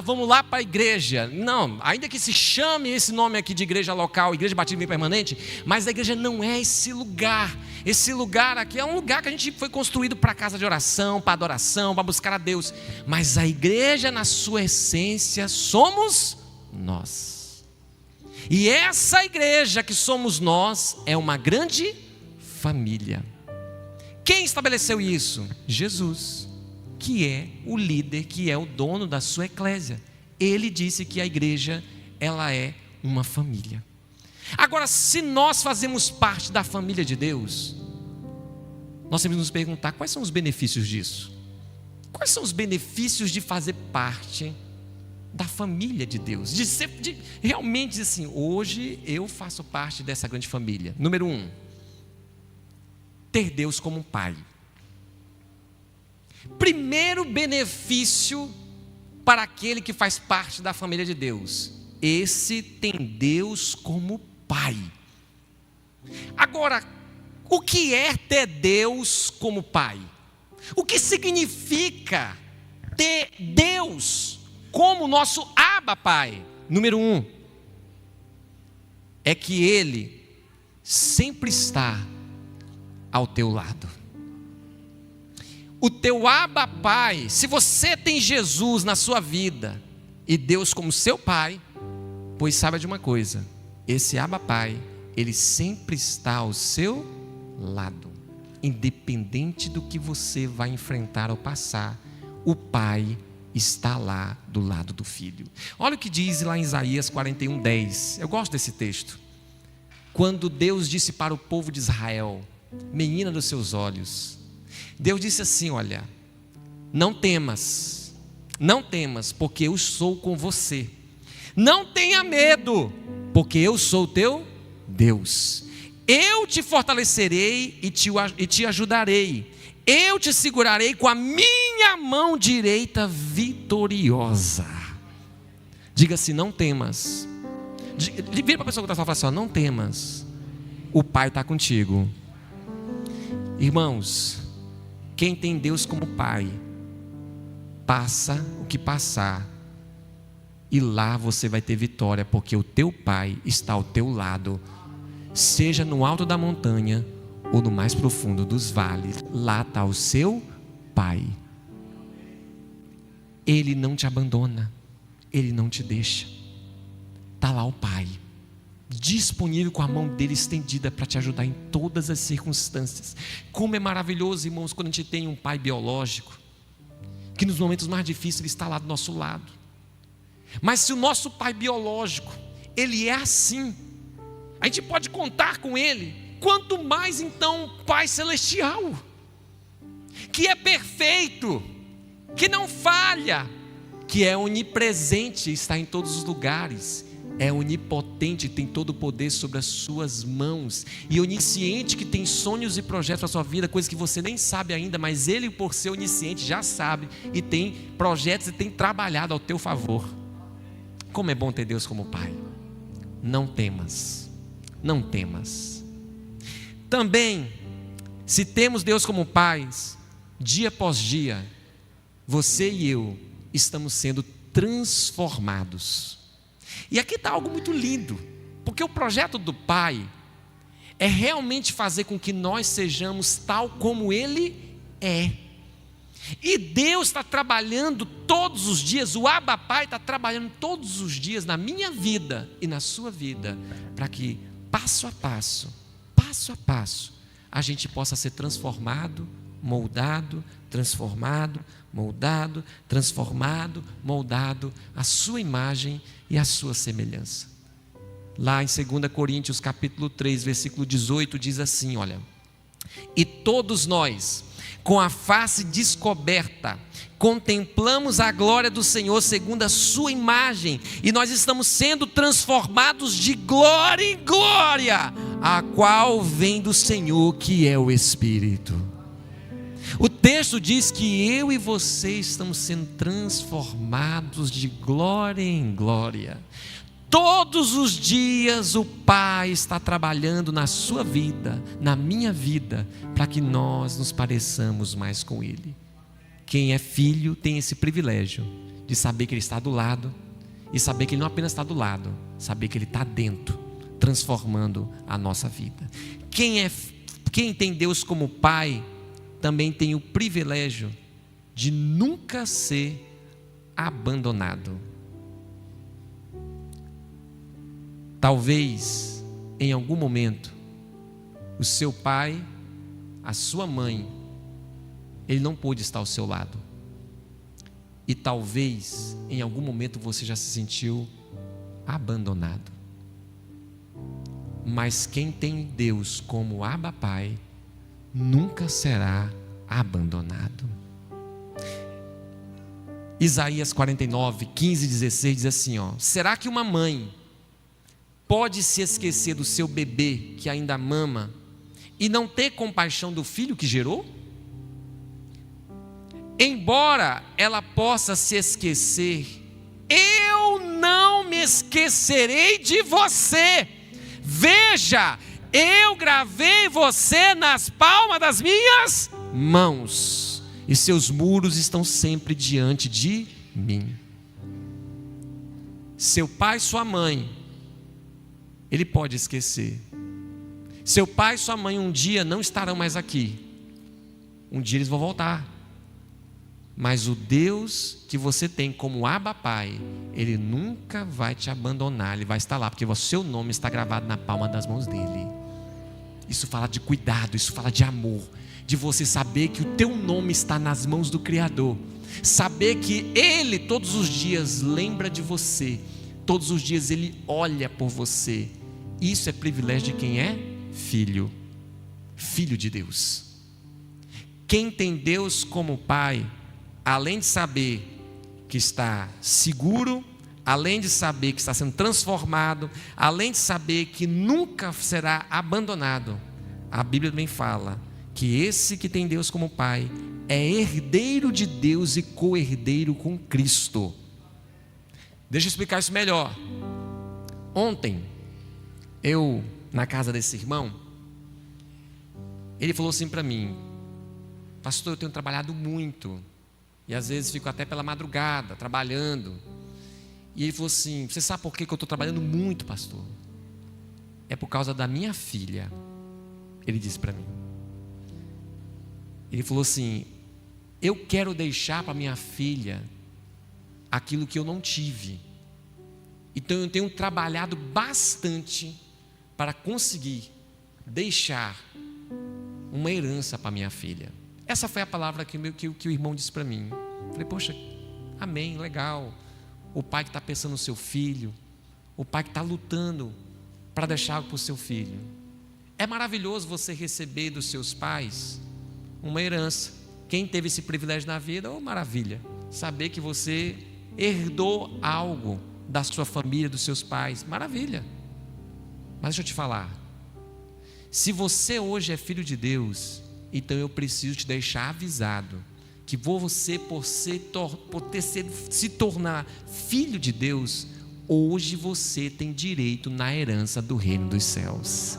Vamos lá para a igreja. Não, ainda que se chame esse nome aqui de igreja local, Igreja Batista Permanente, mas a igreja não é esse lugar. Esse lugar aqui é um lugar que a gente foi construído para casa de oração, para adoração, para buscar a Deus. Mas a igreja, na sua essência, somos nós. E essa igreja que somos nós é uma grande família. Quem estabeleceu isso? Jesus, que é o líder, que é o dono da sua eclésia. Ele disse que a igreja, ela é uma família. Agora, se nós fazemos parte da família de Deus, nós temos que nos perguntar: quais são os benefícios disso? Quais são os benefícios de fazer parte da família de Deus? De realmente dizer assim: hoje eu faço parte dessa grande família. Número 1, ter Deus como um pai. Primeiro benefício para aquele que faz parte da família de Deus: esse tem Deus como Pai. Agora, o que é ter Deus como Pai? O que significa ter Deus como nosso Abba Pai? Número 1, é que Ele sempre está ao teu lado. O teu Abba Pai, se você tem Jesus na sua vida e Deus como seu Pai, pois saiba de uma coisa: esse Abba Pai, Ele sempre está ao seu lado. Independente do que você vai enfrentar ou passar, o Pai está lá do lado do Filho. Olha o que diz lá em Isaías 41:10. Eu gosto desse texto. Quando Deus disse para o povo de Israel: menina dos seus olhos, Deus disse assim: olha, não temas, porque eu sou com você. Não tenha medo, porque eu sou o teu Deus. Eu te fortalecerei e te ajudarei. Eu te segurarei com a minha mão direita vitoriosa. Diga assim: não temas. Vira para a pessoa que está falando assim: não temas, o Pai está contigo. Irmãos, quem tem Deus como Pai, passa o que passar, e lá você vai ter vitória, porque o teu Pai está ao teu lado, seja no alto da montanha ou no mais profundo dos vales. Lá está o seu Pai. Ele não te abandona, Ele não te deixa. Está lá o Pai, disponível com a mão dele estendida para te ajudar em todas as circunstâncias. Como é maravilhoso, irmãos, quando a gente tem um pai biológico, que nos momentos mais difíceis Ele está lá do nosso lado. Mas se o nosso pai biológico, ele é assim, a gente pode contar com Ele, quanto mais então o Pai Celestial, que é perfeito, que não falha, que é onipresente, está em todos os lugares, é onipotente, tem todo o poder sobre as suas mãos, e onisciente, que tem sonhos e projetos para a sua vida, coisas que você nem sabe ainda, mas Ele, por ser onisciente, já sabe, e tem projetos e tem trabalhado ao teu favor. Como é bom ter Deus como Pai. Não temas, não temas. Também, se temos Deus como Pai, dia após dia, você e eu estamos sendo transformados. E aqui está algo muito lindo, porque o projeto do Pai é realmente fazer com que nós sejamos tal como Ele é. E Deus está trabalhando todos os dias, o Abba Pai está trabalhando todos os dias na minha vida e na sua vida, para que passo a passo, a gente possa ser transformado, moldado, transformado, moldado, transformado, moldado à sua imagem e à sua semelhança. Lá em 2 Coríntios capítulo 3, versículo 18, diz assim, olha: e todos nós, com a face descoberta, contemplamos a glória do Senhor segundo a sua imagem, e nós estamos sendo transformados de glória em glória, a qual vem do Senhor, que é o Espírito. O texto diz que eu e você estamos sendo transformados de glória em glória. Todos os dias o Pai está trabalhando na sua vida, na minha vida, para que nós nos pareçamos mais com Ele. Quem é filho tem esse privilégio de saber que Ele está do lado, e saber que Ele não apenas está do lado, saber que Ele está dentro, transformando a nossa vida. Quem tem Deus como Pai, também tem o privilégio de nunca ser abandonado. Talvez, em algum momento, o seu pai, a sua mãe, ele não pôde estar ao seu lado. E talvez, em algum momento, você já se sentiu abandonado. Mas quem tem Deus como Abba Pai, nunca será abandonado. Isaías 49, 15 e 16 diz assim, ó: será que uma mãe pode se esquecer do seu bebê que ainda mama e não ter compaixão do filho que gerou? embora ela possa se esquecer, eu não me esquecerei de você. Veja, eu gravei você nas palmas das minhas mãos, e seus muros estão sempre diante de mim. Seu pai e sua mãe, ele pode esquecer. Seu pai e sua mãe um dia não estarão mais aqui. Um dia eles vão voltar. Mas o Deus que você tem como Abba Pai, Ele nunca vai te abandonar. Ele vai estar lá, porque o seu nome está gravado na palma das mãos dEle. Isso fala de cuidado, isso fala de amor, de você saber que o teu nome está nas mãos do Criador, saber que Ele todos os dias lembra de você, todos os dias Ele olha por você. Isso é privilégio de quem é filho, filho de Deus. Quem tem Deus como Pai, além de saber que está seguro, além de saber que está sendo transformado, além de saber que nunca será abandonado, a Bíblia também fala que esse que tem Deus como Pai é herdeiro de Deus e co-herdeiro com Cristo. Deixa eu explicar isso melhor. Ontem, eu na casa desse irmão, ele falou assim para mim: pastor, eu tenho trabalhado muito, e às vezes fico até pela madrugada trabalhando. E ele falou assim: você sabe por que eu estou trabalhando muito, pastor? É por causa da minha filha. Ele disse para mim. Ele falou assim: eu quero deixar para minha filha aquilo que eu não tive. Então eu tenho trabalhado bastante para conseguir deixar uma herança para minha filha. Essa foi a palavra que o irmão disse para mim. Eu falei: poxa, amém, legal. O pai que está pensando no seu filho, o pai que está lutando para deixar algo para o seu filho. É maravilhoso você receber dos seus pais uma herança. Quem teve esse privilégio na vida, oh maravilha, saber que você herdou algo da sua família, dos seus pais, maravilha. Mas deixa eu te falar, se você hoje é filho de Deus, então eu preciso te deixar avisado que você, por se tornar filho de Deus, hoje você tem direito na herança do reino dos céus.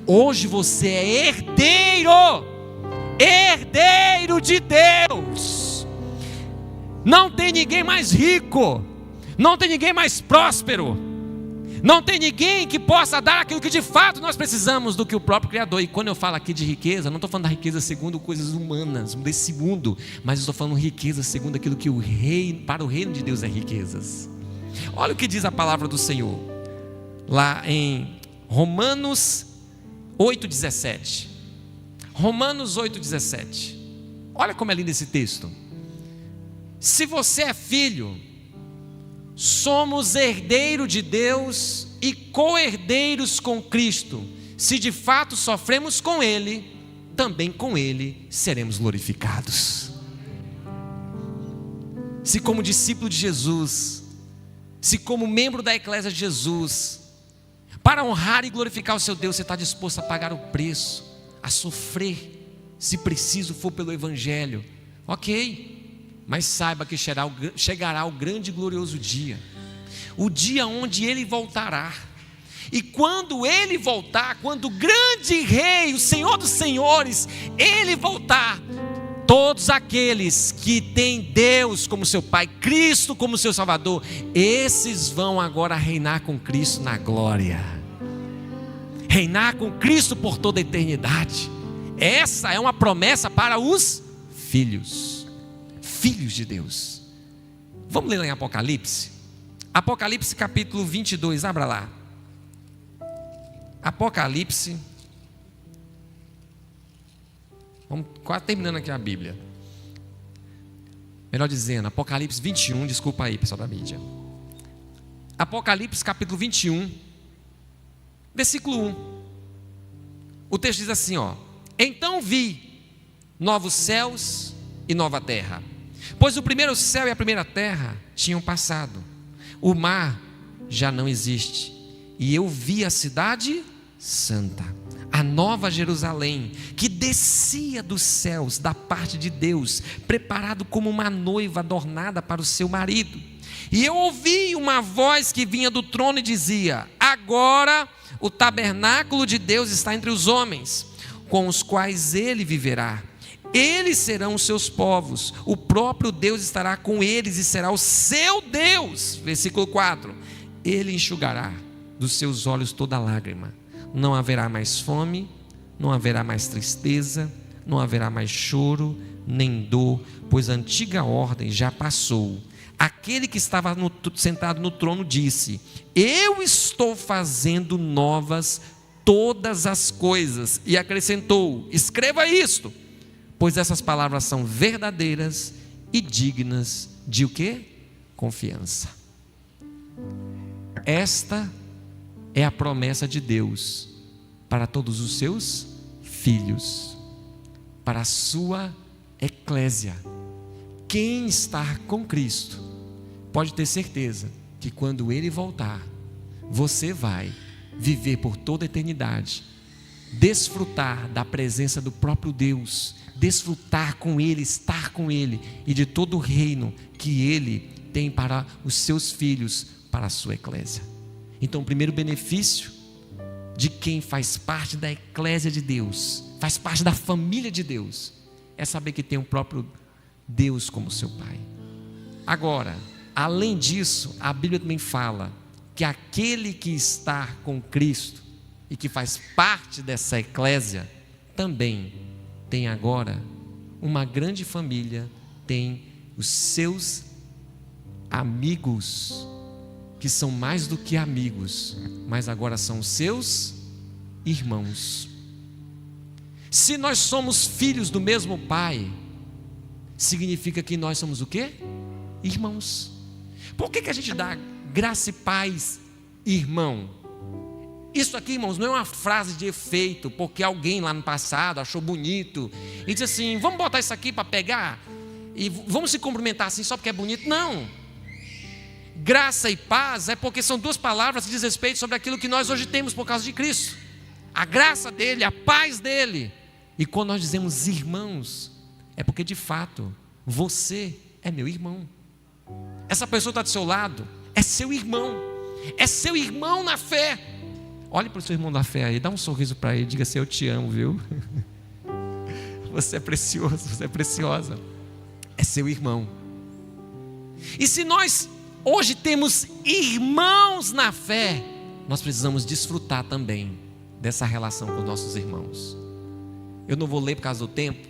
Hoje você é herdeiro de Deus. Não tem ninguém mais rico, não tem ninguém mais próspero, não tem ninguém que possa dar aquilo que de fato nós precisamos do que o próprio Criador. E quando eu falo aqui de riqueza, não estou falando da riqueza segundo coisas humanas desse mundo, mas estou falando riqueza segundo aquilo que para o reino de Deus é riquezas. Olha o que diz a palavra do Senhor lá em Romanos 8,17. Romanos 8,17. Olha como é lindo esse texto. Se você é filho, somos herdeiros de Deus e co-herdeiros com Cristo. Se de fato sofremos com Ele, também com Ele seremos glorificados. Se como discípulo de Jesus, se como membro da eclésia de Jesus, para honrar e glorificar o seu Deus, você está disposto a pagar o preço, a sofrer, se preciso for pelo Evangelho, ok, mas saiba que chegará o grande e glorioso dia, o dia onde Ele voltará. E quando Ele voltar, quando o grande Rei, o Senhor dos Senhores, Ele voltar, todos aqueles que têm Deus como seu Pai, Cristo como seu Salvador, esses vão agora reinar com Cristo na glória, reinar com Cristo por toda a eternidade. Essa é uma promessa para os filhos de Deus. Vamos ler lá em Apocalipse? Apocalipse capítulo 22, abra lá. Apocalipse, vamos quase terminando aqui a Bíblia. Melhor dizendo, Apocalipse 21, desculpa aí pessoal da mídia. Apocalipse capítulo 21, versículo 1. O texto diz assim, ó: então vi novos céus e nova terra, pois o primeiro céu e a primeira terra tinham passado, o mar já não existe, e eu vi a cidade santa, a nova Jerusalém, que descia dos céus da parte de Deus, preparado como uma noiva adornada para o seu marido. E eu ouvi uma voz que vinha do trono e dizia: agora o tabernáculo de Deus está entre os homens, com os quais ele viverá. Eles serão os seus povos, o próprio Deus estará com eles e será o seu Deus. Versículo 4: ele enxugará dos seus olhos toda lágrima. Não haverá mais fome, não haverá mais tristeza, não haverá mais choro, nem dor, pois a antiga ordem já passou. Aquele que estava sentado no trono disse: eu estou fazendo novas todas as coisas. E acrescentou: escreva isto, pois essas palavras são verdadeiras e dignas de o quê? Confiança. Esta é a promessa de Deus para todos os seus filhos, para a sua eclésia. Quem está com Cristo pode ter certeza que quando Ele voltar, você vai viver por toda a eternidade, desfrutar da presença do próprio Deus, desfrutar com Ele, estar com Ele e de todo o reino que Ele tem para os seus filhos, para a sua eclésia. Então, o primeiro benefício de quem faz parte da eclésia de Deus, faz parte da família de Deus, é saber que tem o próprio Deus como seu Pai. Agora, além disso, a Bíblia também fala que aquele que está com Cristo e que faz parte dessa eclésia, também tem agora uma grande família, tem os seus amigos, que são mais do que amigos, mas agora são seus irmãos. Se nós somos filhos do mesmo Pai, significa que nós somos o quê? Irmãos. Por que a gente dá graça e paz, irmão? Isso aqui, irmãos, não é uma frase de efeito, porque alguém lá no passado achou bonito e disse assim: vamos botar isso aqui para pegar e vamos se cumprimentar assim só porque é bonito. Não. Graça e paz é porque são duas palavras que dizem respeito sobre aquilo que nós hoje temos por causa de Cristo. A graça dele, a paz dele. E quando nós dizemos irmãos, é porque de fato você é meu irmão. Essa pessoa está do seu lado, é seu irmão. É seu irmão na fé. Olhe para o seu irmão na fé aí, dá um sorriso para ele, diga assim: eu te amo, viu? Você é precioso, você é preciosa. É seu irmão. E se nós hoje temos irmãos na fé, nós precisamos desfrutar também dessa relação com os nossos irmãos. Eu não vou ler por causa do tempo,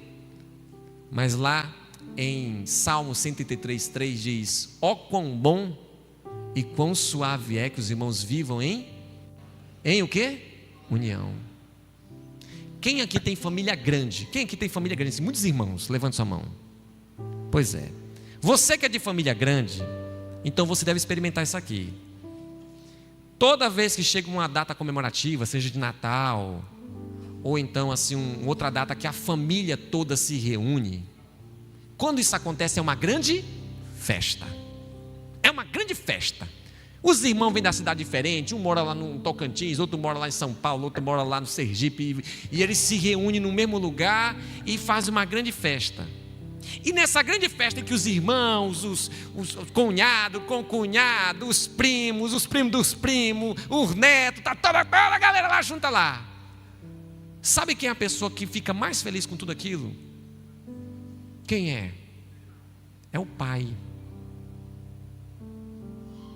mas lá em Salmo 133:3 diz: ó quão bom e quão suave é que os irmãos vivam em o quê? União. Quem aqui tem família grande? Quem aqui tem família grande? Muitos irmãos, levante sua mão. Pois é, você que é de família grande, então você deve experimentar isso aqui. Toda vez que chega uma data comemorativa, seja de Natal, ou então assim outra data que a família toda se reúne, quando isso acontece é uma grande festa. É uma grande festa. Os irmãos vêm da cidade diferente, um mora lá no Tocantins, outro mora lá em São Paulo, outro mora lá no Sergipe, e eles se reúnem no mesmo lugar e fazem uma grande festa. E nessa grande festa em que os irmãos, os cunhado, concunhado, os primos dos primos, os netos, tá toda a galera lá junta lá. Sabe quem é a pessoa que fica mais feliz com tudo aquilo? Quem é? É o pai.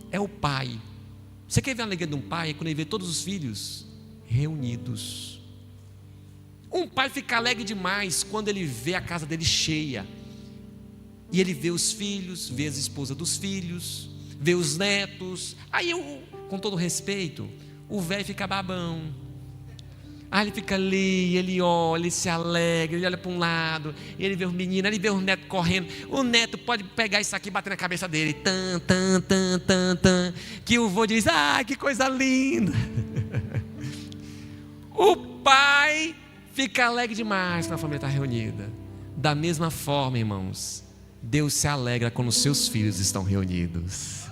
É o pai. Você quer ver a alegria de um pai? É quando ele vê todos os filhos reunidos. Um pai fica alegre demais quando ele vê a casa dele cheia. E ele vê os filhos, vê as esposas dos filhos, vê os netos. Aí, com todo respeito, o velho fica babão. Aí ele fica ali, ele olha, ele se alegra, ele olha para um lado, ele vê os meninos, ele vê os netos correndo. O neto pode pegar isso aqui e bater na cabeça dele. Tan, tan, tan, tan, tan. Que o vô diz: ah, que coisa linda. O pai fica alegre demais quando a família está reunida. Da mesma forma, irmãos, Deus se alegra quando os seus filhos estão reunidos.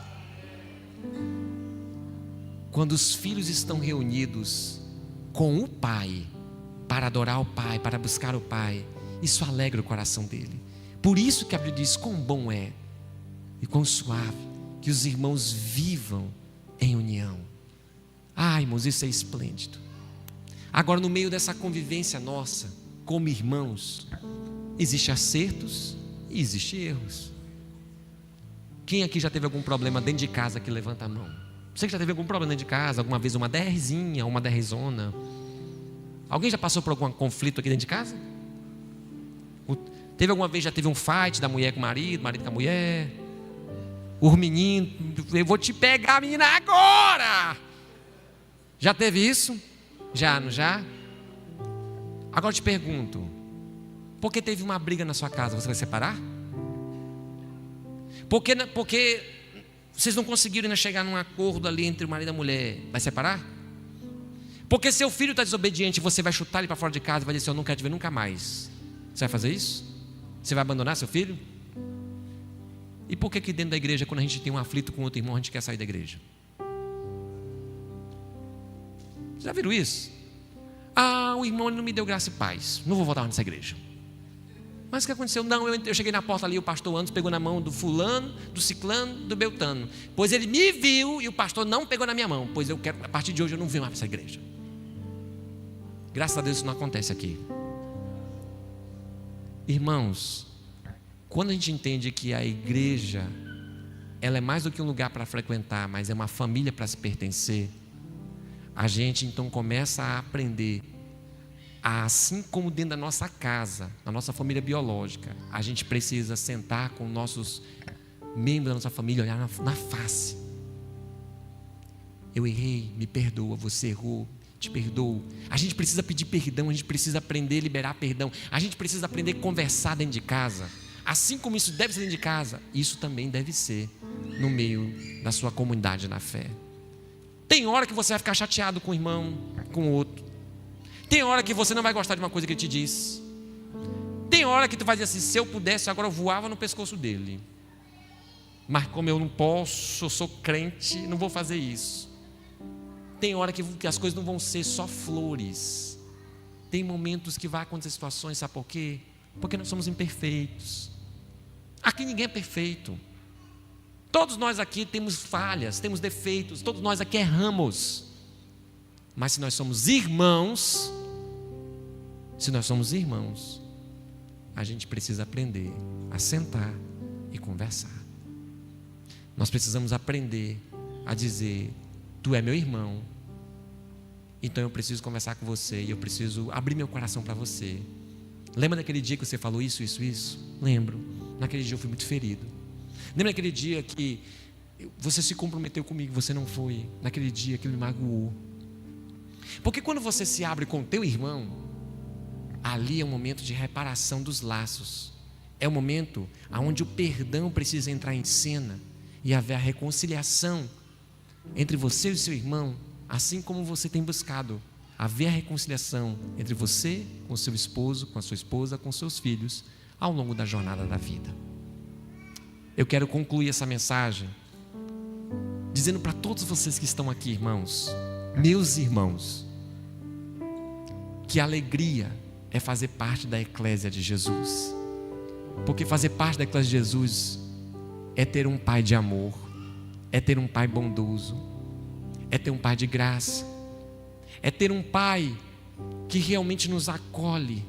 Quando os filhos estão reunidos com o pai, para adorar o Pai, para buscar o Pai, isso alegra o coração dele. Por isso que a Bíblia diz: quão bom é e quão suave que os irmãos vivam em união. Ah, irmãos, isso é esplêndido. Agora, no meio dessa convivência nossa, como irmãos, existem acertos e existem erros. Quem aqui já teve algum problema dentro de casa que levanta a mão? Você que já teve algum problema dentro de casa, alguma vez uma DRzinha, uma DRzona? Alguém já passou por algum conflito aqui dentro de casa? Teve alguma vez, já teve um fight da mulher com o marido com a mulher? Os meninos, eu vou te pegar, menina, agora! Já teve isso? Já, não já? Agora eu te pergunto, por que teve uma briga na sua casa, você vai separar? Porque vocês não conseguiram ainda chegar num acordo ali entre o marido e a mulher, vai separar? Porque seu filho está desobediente, você vai chutar ele para fora de casa e vai dizer: eu não quero te ver nunca mais. Você vai fazer isso? Você vai abandonar seu filho? E por que dentro da igreja, quando a gente tem um aflito com outro irmão, a gente quer sair da igreja? Já viram isso? Ah, o irmão não me deu graça e paz, não vou voltar nessa igreja. Mas o que aconteceu? Não, eu cheguei na porta ali, o pastor Anderson pegou na mão do fulano, do ciclano, do beltano. Pois ele me viu e o pastor não pegou na minha mão. Pois eu quero, a partir de hoje eu não venho mais para essa igreja. Graças a Deus isso não acontece aqui. Irmãos, quando a gente entende que a igreja, ela é mais do que um lugar para frequentar, mas é uma família para se pertencer, a gente então começa a aprender, assim como dentro da nossa casa, na nossa família biológica, a gente precisa sentar com nossos membros da nossa família, olhar na face. Eu errei, me perdoa, você errou, te perdoo. A gente precisa pedir perdão, a gente precisa aprender a liberar perdão, a gente precisa aprender a conversar dentro de casa. Assim como isso deve ser dentro de casa, isso também deve ser no meio da sua comunidade na fé. Tem hora que você vai ficar chateado com o irmão, com o outro. Tem hora que você não vai gostar de uma coisa que ele te diz. Tem hora que tu vai dizer assim: se eu pudesse, agora eu voava no pescoço dele. Mas como eu não posso, eu sou crente, não vou fazer isso. Tem hora que as coisas não vão ser só flores. Tem momentos que vai acontecer situações, sabe por quê? Porque nós somos imperfeitos. Aqui ninguém é perfeito. Todos nós aqui temos falhas, temos defeitos, todos nós aqui erramos. Mas se nós somos irmãos, a gente precisa aprender a sentar e conversar. Nós precisamos aprender a dizer: tu é meu irmão, então eu preciso conversar com você e eu preciso abrir meu coração para você. Lembra daquele dia que você falou isso? Lembro. Naquele dia eu fui muito ferido. Lembra daquele dia que você se comprometeu comigo, você não foi? Naquele dia que me magoou. Porque quando você se abre com o teu irmão, ali é um momento de reparação dos laços. É um momento onde o perdão precisa entrar em cena e haver a reconciliação entre você e o seu irmão, assim como você tem buscado haver a reconciliação entre você, com o seu esposo, com a sua esposa, com seus filhos, ao longo da jornada da vida. Eu quero concluir essa mensagem dizendo para todos vocês que estão aqui, irmãos, meus irmãos, que alegria é fazer parte da eclésia de Jesus. Porque fazer parte da eclésia de Jesus é ter um pai de amor, é ter um pai bondoso, é ter um pai de graça, é ter um pai que realmente nos acolhe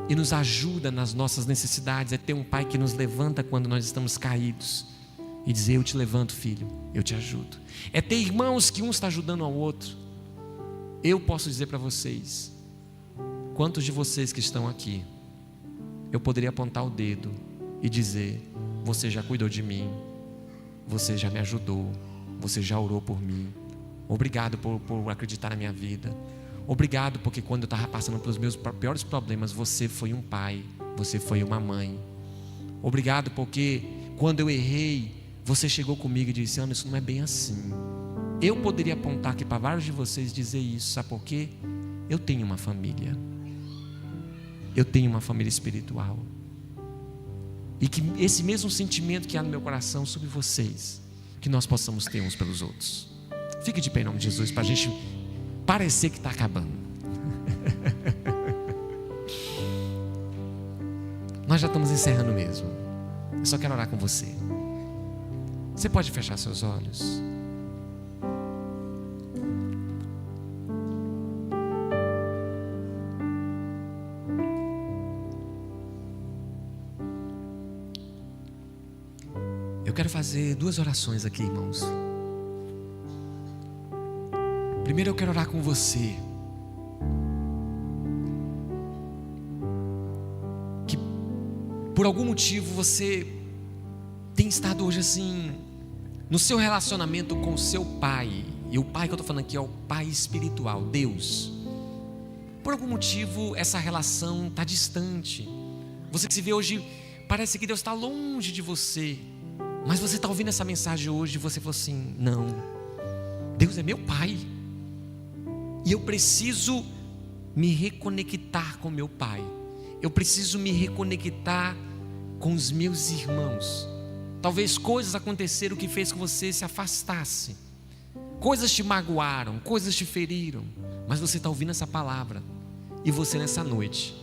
e nos ajuda nas nossas necessidades, é ter um pai que nos levanta quando nós estamos caídos e dizer: eu te levanto, filho, eu te ajudo. É ter irmãos que um está ajudando ao outro. Eu posso dizer para vocês, quantos de vocês que estão aqui, eu poderia apontar o dedo e dizer: você já cuidou de mim, você já me ajudou, você já orou por mim, obrigado por acreditar na minha vida, obrigado porque quando eu estava passando pelos meus piores problemas, você foi um pai, você foi uma mãe. Obrigado porque quando eu errei, você chegou comigo e disse: Ana, isso não é bem assim. Eu poderia apontar aqui para vários de vocês e dizer isso, sabe por quê? Eu tenho uma família, eu tenho uma família espiritual, e que esse mesmo sentimento que há no meu coração sobre vocês, que nós possamos ter uns pelos outros. Fique de pé em nome de Jesus, para a gente parecer que está acabando. Nós já estamos encerrando mesmo. Eu só quero orar com você. Você pode fechar seus olhos? Eu quero fazer 2 orações aqui, irmãos. Primeiro eu quero orar com você que por algum motivo você tem estado hoje assim no seu relacionamento com o seu pai. E o pai que eu estou falando aqui é o pai espiritual, Deus. Por algum motivo essa relação está distante. Você que se vê hoje, parece que Deus está longe de você. Mas você está ouvindo essa mensagem hoje e você falou assim: não, Deus é meu pai. E eu preciso me reconectar com meu pai. Eu preciso me reconectar com os meus irmãos. Talvez coisas aconteceram que fez que você se afastasse. Coisas te magoaram, coisas te feriram. Mas você está ouvindo essa palavra. E você nessa noite,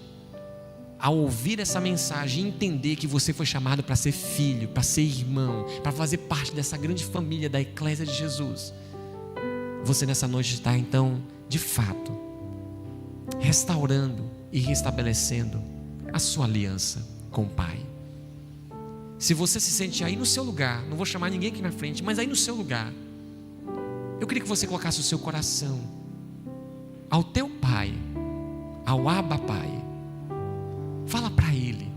ao ouvir essa mensagem e entender que você foi chamado para ser filho, para ser irmão, para fazer parte dessa grande família da Eclésia de Jesus, você nessa noite está então, de fato, restaurando e restabelecendo a sua aliança com o Pai. Se você se sente aí no seu lugar, não vou chamar ninguém aqui na frente, mas aí no seu lugar, eu queria que você colocasse o seu coração ao teu Pai, ao Abba Pai. Fala para Ele,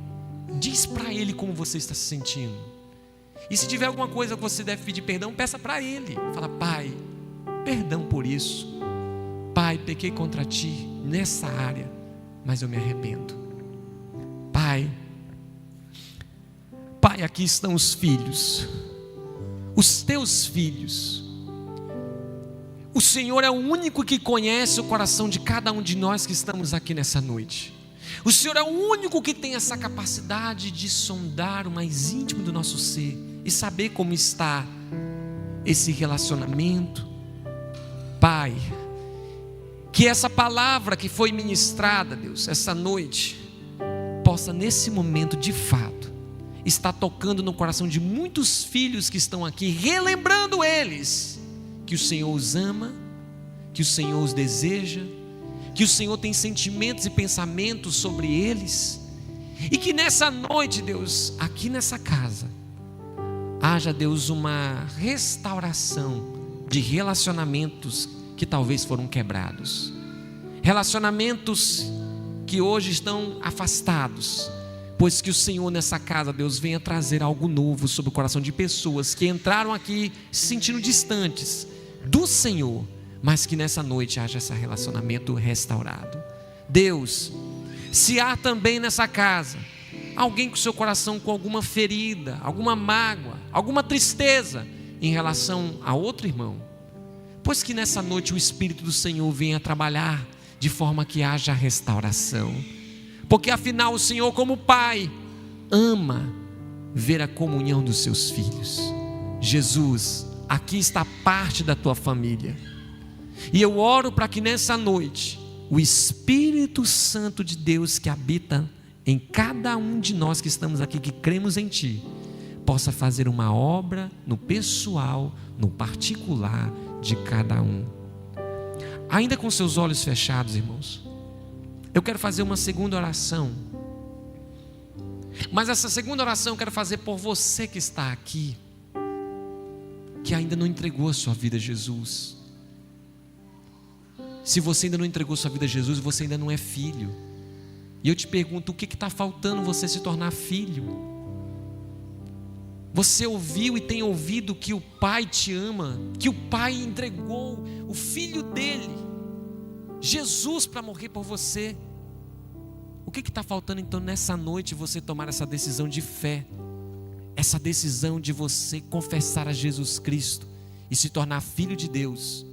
diz para Ele como você está se sentindo. E se tiver alguma coisa que você deve pedir perdão, peça para Ele. Fala: Pai, perdão por isso. Pai, pequei contra Ti nessa área, mas eu me arrependo. Pai, aqui estão os filhos, os Teus filhos. O Senhor é o único que conhece o coração de cada um de nós que estamos aqui nessa noite. O Senhor é o único que tem essa capacidade de sondar o mais íntimo do nosso ser e saber como está esse relacionamento. Pai, que essa palavra que foi ministrada, Deus, essa noite, possa nesse momento de fato estar tocando no coração de muitos filhos que estão aqui, relembrando eles que o Senhor os ama, que o Senhor os deseja, que o Senhor tem sentimentos e pensamentos sobre eles, e que nessa noite, Deus, aqui nessa casa, haja, Deus, uma restauração de relacionamentos que talvez foram quebrados, relacionamentos que hoje estão afastados, pois que o Senhor nessa casa, Deus, venha trazer algo novo sobre o coração de pessoas que entraram aqui se sentindo distantes do Senhor, mas que nessa noite haja esse relacionamento restaurado. Deus, se há também nessa casa alguém com seu coração com alguma ferida, alguma mágoa, alguma tristeza em relação a outro irmão, pois que nessa noite o Espírito do Senhor venha trabalhar de forma que haja restauração, porque afinal o Senhor, como Pai, ama ver a comunhão dos seus filhos. Jesus, aqui está parte da tua família, e eu oro para que nessa noite o Espírito Santo de Deus que habita em cada um de nós que estamos aqui, que cremos em Ti, possa fazer uma obra no pessoal, no particular de cada um. Ainda com seus olhos fechados, irmãos, eu quero fazer uma segunda oração, mas essa segunda oração eu quero fazer por você que está aqui, que ainda não entregou a sua vida a Jesus. Se você ainda não entregou a sua vida a Jesus, você ainda não é filho. E eu te pergunto, o que está faltando você se tornar filho? Você ouviu e tem ouvido que o Pai te ama, que o Pai entregou o Filho dele, Jesus, para morrer por você. O que está faltando então nessa noite você tomar essa decisão de fé, essa decisão de você confessar a Jesus Cristo e se tornar filho de Deus,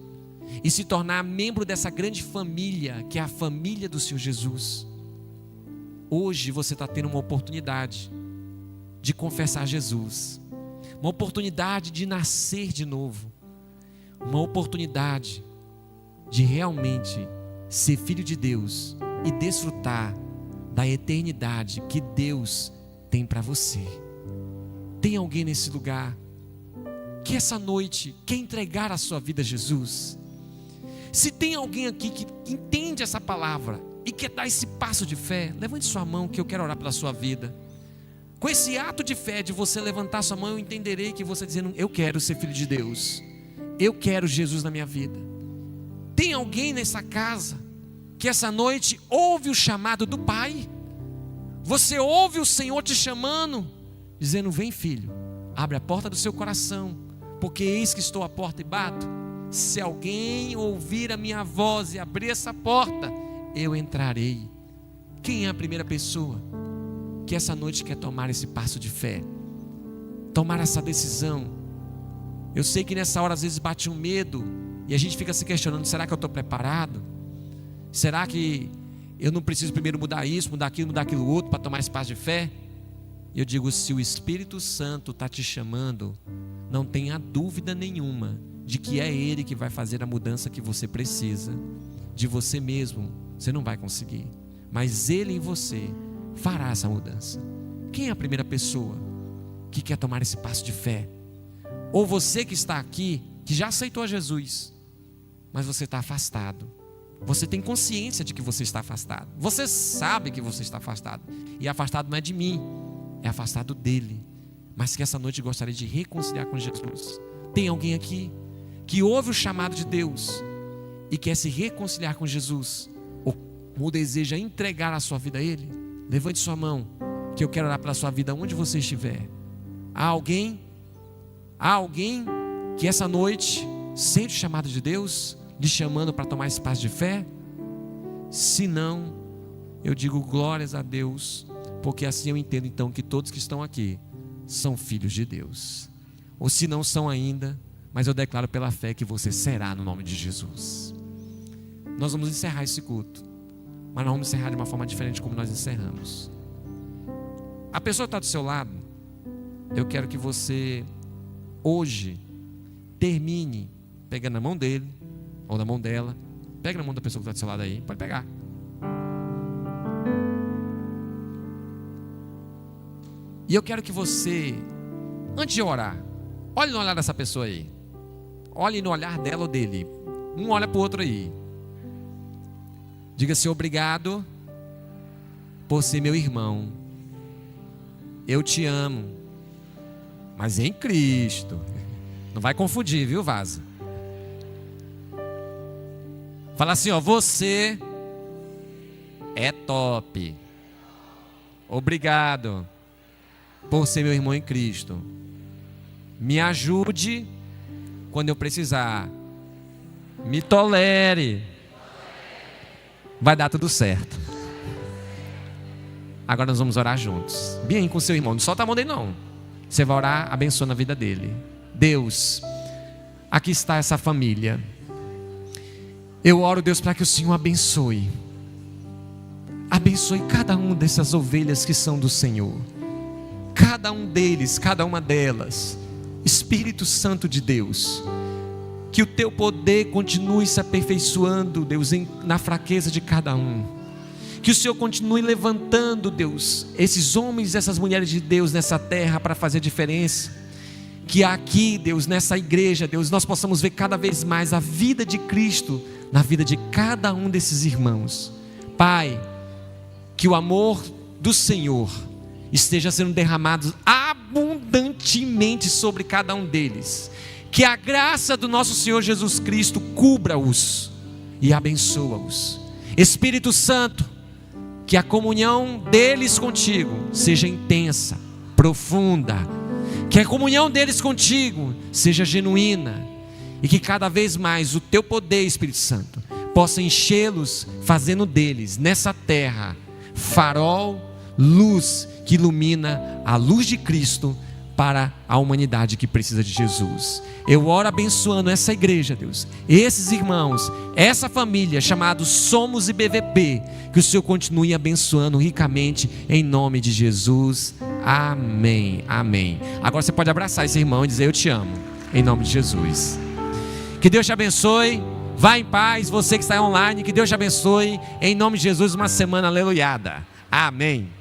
e se tornar membro dessa grande família que é a família do Senhor Jesus? Hoje você está tendo uma oportunidade de confessar Jesus, uma oportunidade de nascer de novo, uma oportunidade de realmente ser filho de Deus e desfrutar da eternidade que Deus tem para você. Tem alguém nesse lugar que essa noite quer entregar a sua vida a Jesus? Se tem alguém aqui que entende essa palavra e quer dar esse passo de fé, levante sua mão que eu quero orar pela sua vida. Com esse ato de fé de você levantar sua mão, eu entenderei que você dizendo: eu quero ser filho de Deus, eu quero Jesus na minha vida. Tem alguém nessa casa que essa noite ouve o chamado do Pai? Você ouve o Senhor te chamando, dizendo: vem filho, abre a porta do seu coração, porque eis que estou à porta e bato. Se alguém ouvir a minha voz e abrir essa porta, eu entrarei. Quem é a primeira pessoa que essa noite quer tomar esse passo de fé, tomar essa decisão? Eu sei que nessa hora às vezes bate um medo e a gente fica se questionando: será que eu estou preparado? Será que eu não preciso primeiro mudar isso, mudar aquilo outro para tomar esse passo de fé? Eu digo: se o Espírito Santo está te chamando, não tenha dúvida nenhuma de que é Ele que vai fazer a mudança que você precisa. De você mesmo você não vai conseguir, mas Ele em você fará essa mudança. Quem é a primeira pessoa que quer tomar esse passo de fé? Ou você que está aqui, que já aceitou a Jesus, mas você está afastado. Você tem consciência de que você está afastado. Você sabe que você está afastado. E afastado não é de mim, é afastado dele. Mas que essa noite gostaria de reconciliar com Jesus. Tem alguém aqui que ouve o chamado de Deus e quer se reconciliar com Jesus, ou deseja entregar a sua vida a Ele? Levante sua mão, que eu quero orar pela sua vida onde você estiver. Há alguém que essa noite sente o chamado de Deus, lhe chamando para tomar esse passo de fé? Se não, eu digo glórias a Deus, porque assim eu entendo então que todos que estão aqui são filhos de Deus. Ou se não são ainda, mas eu declaro pela fé que você será, no nome de Jesus. Nós vamos encerrar esse culto, mas nós vamos encerrar de uma forma diferente como nós encerramos. A pessoa que está do seu lado, eu quero que você hoje termine pegando na mão dele ou na mão dela. Pega na mão da pessoa que está do seu lado aí, pode pegar. E eu quero que você, antes de orar, olhe no olhar dessa pessoa aí. Olhe no olhar dela ou dele. Um olha para o outro aí. Diga-se: obrigado por ser meu irmão. Eu te amo, mas em Cristo. Não vai confundir, viu, vaza? Fala assim, ó: você é top. Obrigado por ser meu irmão em Cristo. Me ajude quando eu precisar. Me tolere. Vai dar tudo certo. Agora nós vamos orar juntos. Bem com seu irmão. Não solta a mão dele não. Você vai orar abençoando a vida dele. Deus, aqui está essa família. Eu oro, Deus, para que o Senhor abençoe. Abençoe cada uma dessas ovelhas que são do Senhor. Cada um deles, cada uma delas. Espírito Santo de Deus, que o teu poder continue se aperfeiçoando, Deus, na fraqueza de cada um. Que o Senhor continue levantando, Deus, esses homens e essas mulheres de Deus nessa terra para fazer diferença. Que aqui, Deus, nessa igreja, Deus, nós possamos ver cada vez mais a vida de Cristo na vida de cada um desses irmãos. Pai, que o amor do Senhor esteja sendo derramado abundantemente sobre cada um deles. Que a graça do nosso Senhor Jesus Cristo cubra-os e abençoa-os. Espírito Santo, que a comunhão deles contigo seja intensa, profunda. Que a comunhão deles contigo seja genuína. E que cada vez mais o teu poder, Espírito Santo, possa enchê-los, fazendo deles, nessa terra, farol, luz que ilumina a luz de Cristo para a humanidade que precisa de Jesus. Eu oro abençoando essa igreja, Deus, esses irmãos, essa família chamada Somos IBVP, que o Senhor continue abençoando ricamente em nome de Jesus. Amém, amém. Agora você pode abraçar esse irmão e dizer: eu te amo, em nome de Jesus. Que Deus te abençoe. Vá em paz, você que está online, que Deus te abençoe. Em nome de Jesus, uma semana aleluiada. Amém.